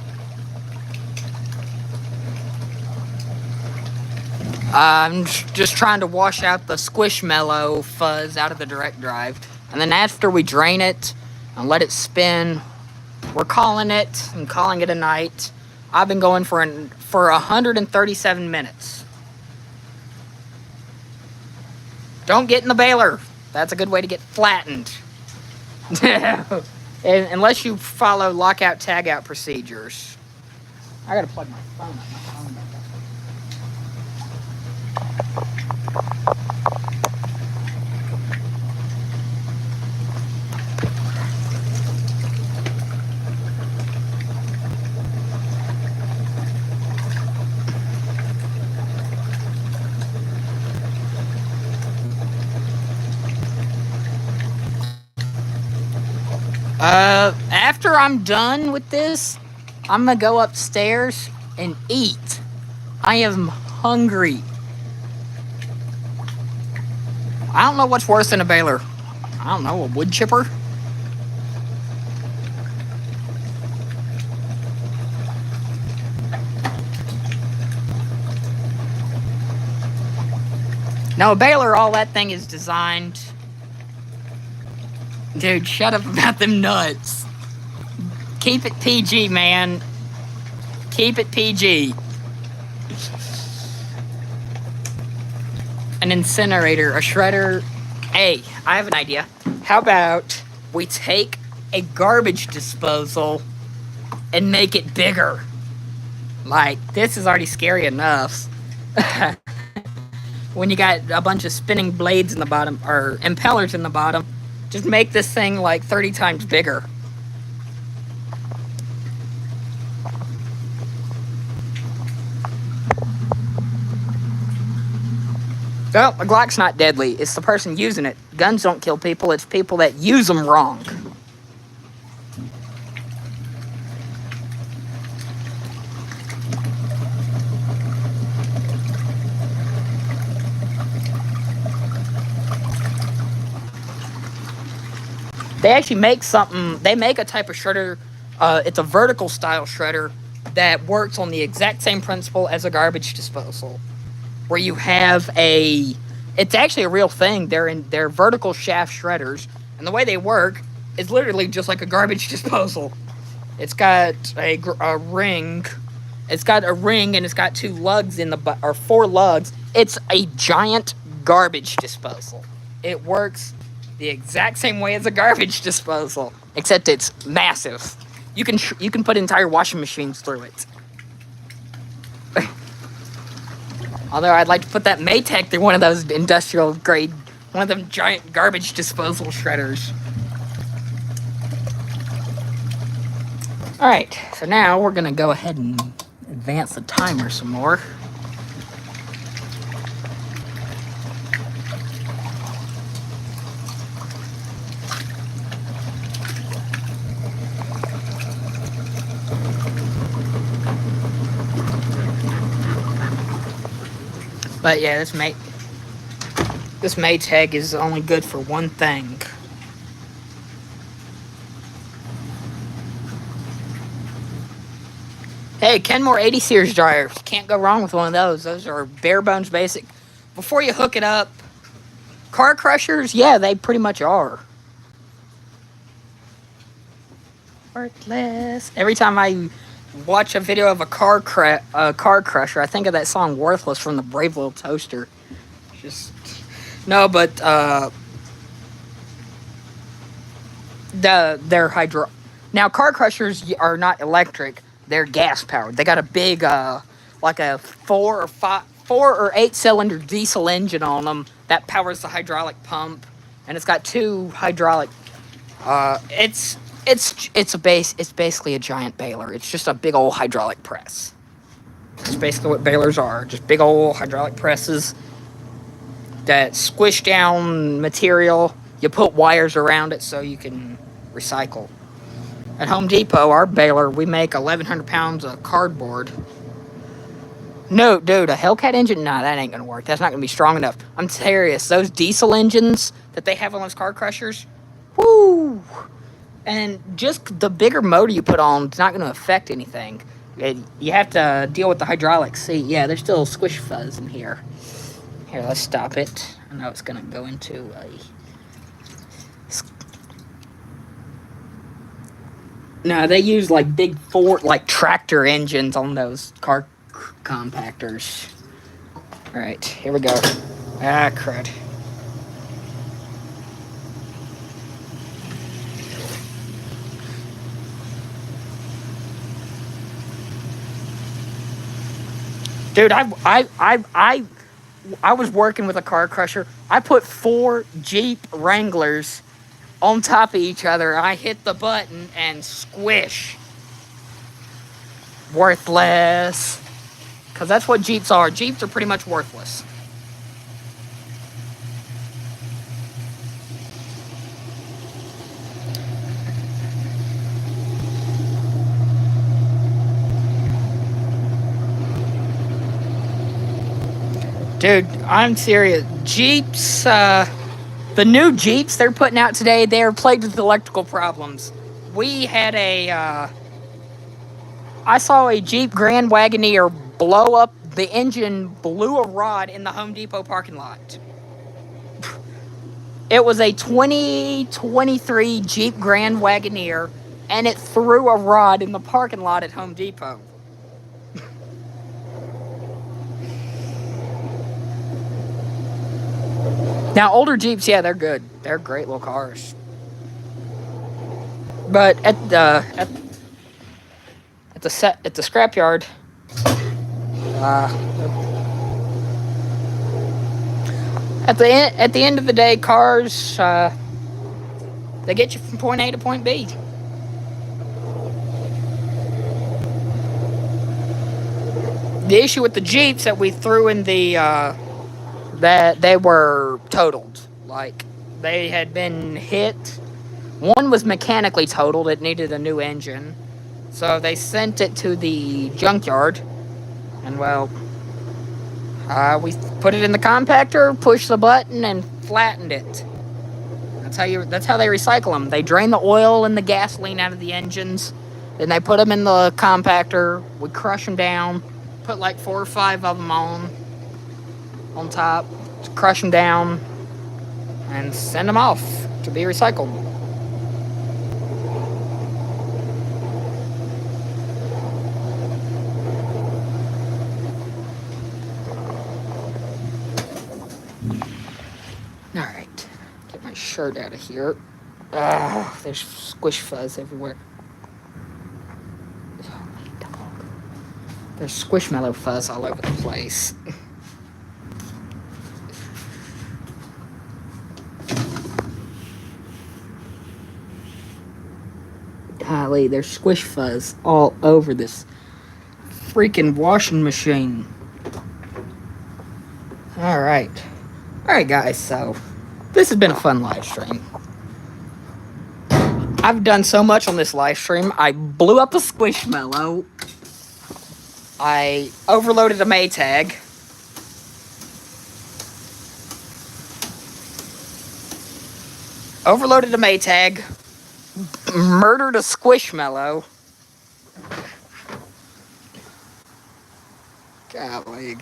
I'm just trying to wash out the Squishmallow fuzz out of the direct drive. And then after we drain it and let it spin, we're calling it a night. I've been going for 137 minutes. Don't get in the baler. That's a good way to get flattened. Unless you follow lockout tagout procedures. I gotta plug my phone up. After I'm done with this, I'm gonna go upstairs and eat. I am hungry. I don't know what's worse than a baler. I don't know, a wood chipper? No, a baler, all that thing is designed... Dude, shut up about them nuts. Keep it PG, man. Keep it PG. An incinerator, a shredder. Hey, I have an idea. How about we take a garbage disposal and make it bigger? Like, this is already scary enough. When you got a bunch of spinning blades in the bottom, or impellers in the bottom, just make this thing like 30 times bigger. Well, a Glock's not deadly. It's the person using it. Guns don't kill people. It's people that use them wrong. They actually make something, they make a type of shredder, it's a vertical style shredder that works on the exact same principle as a garbage disposal. Where you have it's actually a real thing, they're vertical shaft shredders, and the way they work is literally just like a garbage disposal. It's got a ring, and it's got 2 lugs or 4 lugs. It's a giant garbage disposal. It works the exact same way as a garbage disposal, except it's massive. You can put entire washing machines through it. Although I'd like to put that Maytag through one of those industrial grade, one of them giant garbage disposal shredders. Alright, so now we're gonna go ahead and advance the timer some more. But yeah, this Maytag is only good for one thing. Hey, Kenmore 80 series dryers. Can't go wrong with one of those. Those are bare bones basic. Before you hook it up, car crushers, yeah, they pretty much are. Worthless. Every time I watch a video of a car crusher, I think of that song "Worthless" from the Brave Little Toaster. Just no, but they're hydro. Now car crushers are not electric; they're gas powered. They got a big like a 4 or 8 cylinder diesel engine on them that powers the hydraulic pump, and it's got 2 hydraulic. It's basically a giant baler. It's just a big old hydraulic press. That's basically what balers are. Just big old hydraulic presses that squish down material. You put wires around it so you can recycle. At Home Depot, our baler, we make 1,100 pounds of cardboard. No, dude, a Hellcat engine? Nah, that ain't gonna work. That's not gonna be strong enough. I'm serious. Those diesel engines that they have on those car crushers, woo! And just the bigger motor you put on, it's not gonna affect anything. You have to deal with the hydraulics. See, yeah, there's still squish fuzz in here. Here, let's stop it. I know it's gonna go into a... No, they use like big like tractor engines on those car compactors. Alright, here we go. Ah, crud. Dude, I was working with a car crusher. I put 4 Jeep Wranglers on top of each other. I hit the button and squish. Worthless. Because that's what Jeeps are. Jeeps are pretty much worthless. Dude, I'm serious. Jeeps, the new Jeeps they're putting out today, they are plagued with electrical problems. We had I saw a Jeep Grand Wagoneer blow up. The engine blew a rod in the Home Depot parking lot. It was a 2023 Jeep Grand Wagoneer, and it threw a rod in the parking lot at Home Depot. Now, older Jeeps, yeah, they're good. They're great little cars. But at the scrapyard, at the end of the day, cars they get you from point A to point B. The issue with the Jeeps that we threw in the that they were totaled. Like, they had been hit. One was mechanically totaled. It needed a new engine. So they sent it to the junkyard. And, well, we put it in the compactor, pushed the button, and flattened it. That's how they recycle them. They drain the oil and the gasoline out of the engines. Then they put them in the compactor. We crush them down. Put like 4 or 5 of them on top, crush them down, and send them off to be recycled. Alright, get my shirt out of here. There's squish fuzz everywhere. Oh, my dog. There's Squishmallow fuzz all over the place. Golly, there's squish fuzz all over this freaking washing machine. Alright, guys, so this has been a fun live stream. I've done so much on this live stream. I blew up a Squishmallow. I overloaded a Maytag. Murdered a Squishmallow. Golly.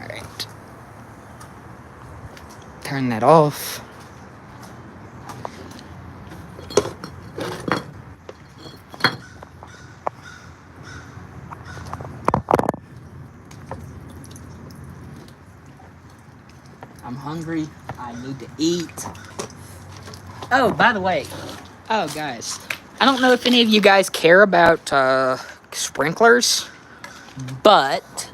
Alright. Turn that off. I'm hungry. I need to eat. Oh, by the way. Oh, guys. I don't know if any of you guys care about sprinklers, but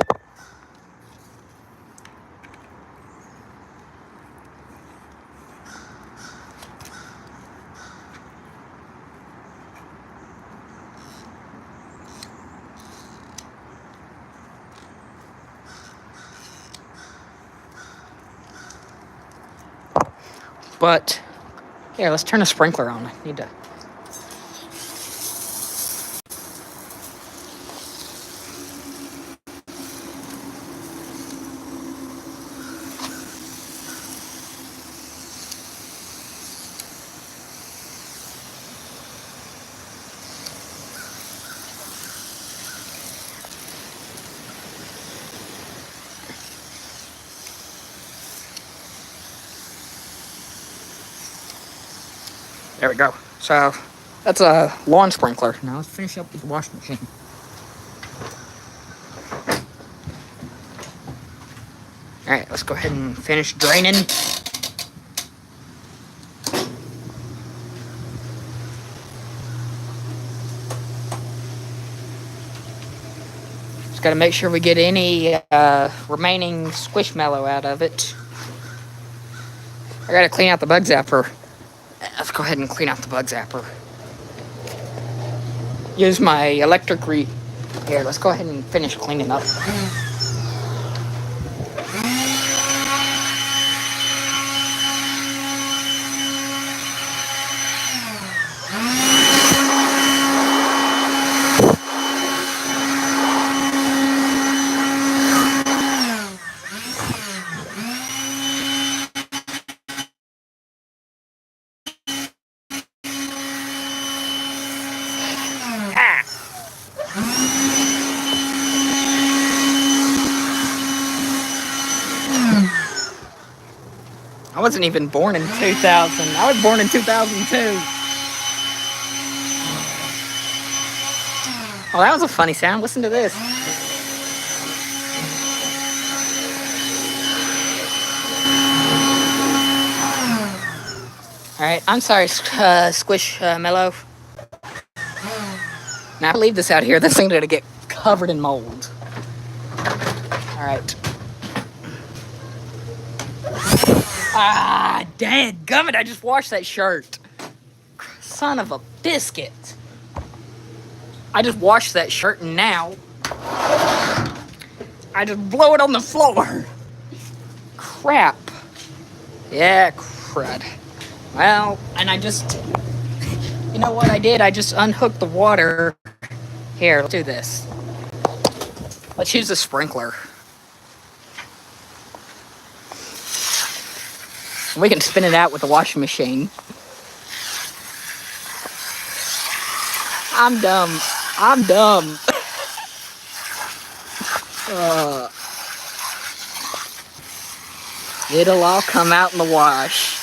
here, let's turn a sprinkler on. I need to. There we go. So, that's a lawn sprinkler. Now let's finish up with the washing machine. Alright, let's go ahead and finish draining. Just gotta make sure we get any remaining Squishmallow out of it. I gotta clean out the bug zapper. Let's go ahead and clean out the bug zapper. Use my electric Here, let's go ahead and finish cleaning up. I wasn't even born in 2000. I was born in 2002. Oh, that was a funny sound. Listen to this. Alright, I'm sorry, Squishmallow. Now, if I leave this out here, this thing's gonna get covered in mold. Alright. Ah, dadgummit, I just washed that shirt. Son of a biscuit. I just washed that shirt and now I just blow it on the floor. Crap. Yeah, crud. Well, and I just... You know what I did? I just unhooked the water. Here, let's do this. Let's use the sprinkler. We can spin it out with the washing machine. I'm dumb. I'm dumb. It'll all come out in the wash.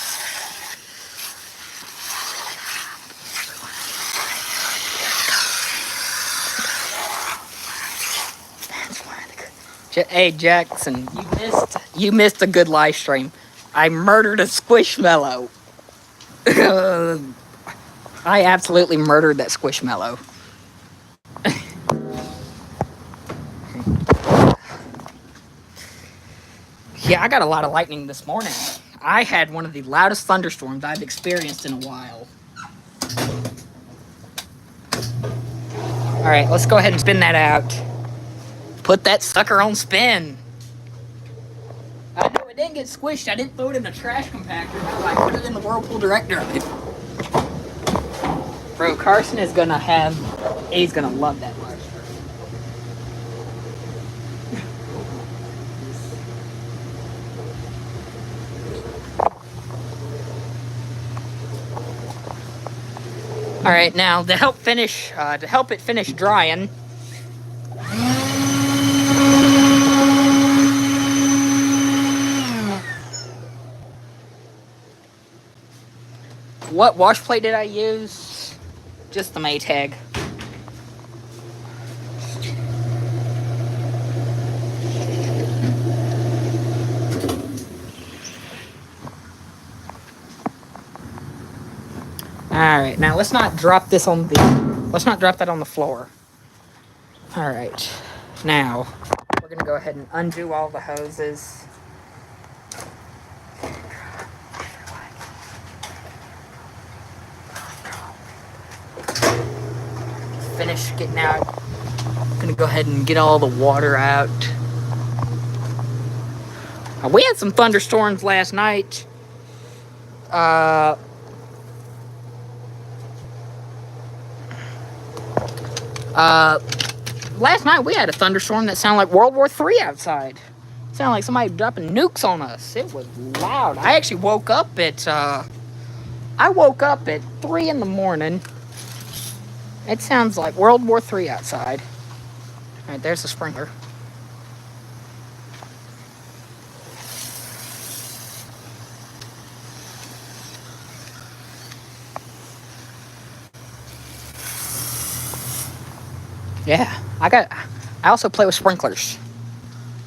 Hey, Jackson, you missed a good live stream. I murdered a Squishmallow. I absolutely murdered that Squishmallow. Yeah, I got a lot of lightning this morning. I had one of the loudest thunderstorms I've experienced in a while. Alright, let's go ahead and spin that out. Put that sucker on spin. I know it didn't get squished. I didn't throw it in the trash compactor. No, I put it in the Whirlpool director. Bro, Carson is gonna have... He's gonna love that live stream. Alright, now to help it finish drying, What wash plate did I use? Just the Maytag. Alright, now let's not drop this on the... Let's not drop that on the floor. Alright, now we're going to go ahead and undo all the hoses. Finish getting out. I'm going to go ahead and get all the water out. We had some thunderstorms last night. Last night we had a thunderstorm that sounded like World War III outside. It sounded like somebody dropping nukes on us. It was loud. I actually woke up at 3 in the morning. It sounds like World War III outside. Alright, there's the sprinkler. Yeah, I also play with sprinklers.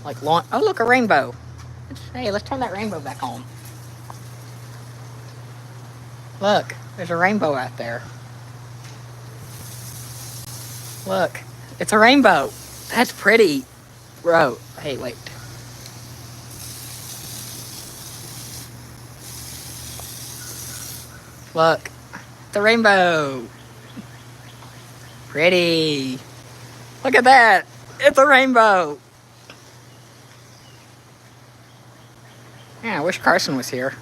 Like lawn. Oh, look, a rainbow. Hey, let's turn that rainbow back on. Look, there's a rainbow out there. Look, it's a rainbow. That's pretty. Bro, hey, wait. Look, the rainbow. Pretty. Look at that. It's a rainbow. Yeah, I wish Carson was here.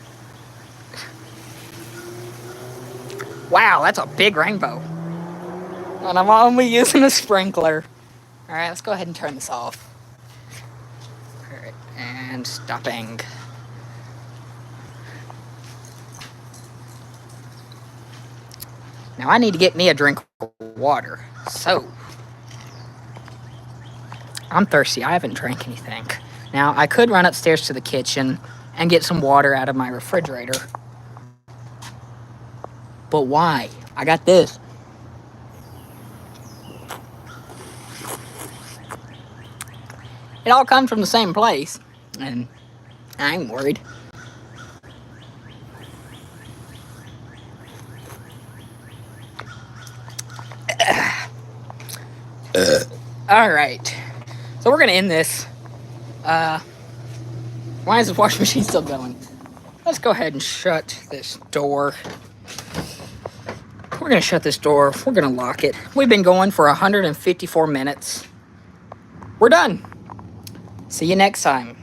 Wow, that's a big rainbow. And I'm only using a sprinkler. Alright, let's go ahead and turn this off. Alright, and stopping. Now I need to get me a drink of water. So, I'm thirsty. I haven't drank anything. Now, I could run upstairs to the kitchen and get some water out of my refrigerator. But why? I got this. It all comes from the same place. And I ain't worried. Alright. So we're going to end this. Why is the washing machine still going? Let's go ahead and shut this door. We're going to shut this door. We're going to lock it. We've been going for 154 minutes. We're done. See you next time.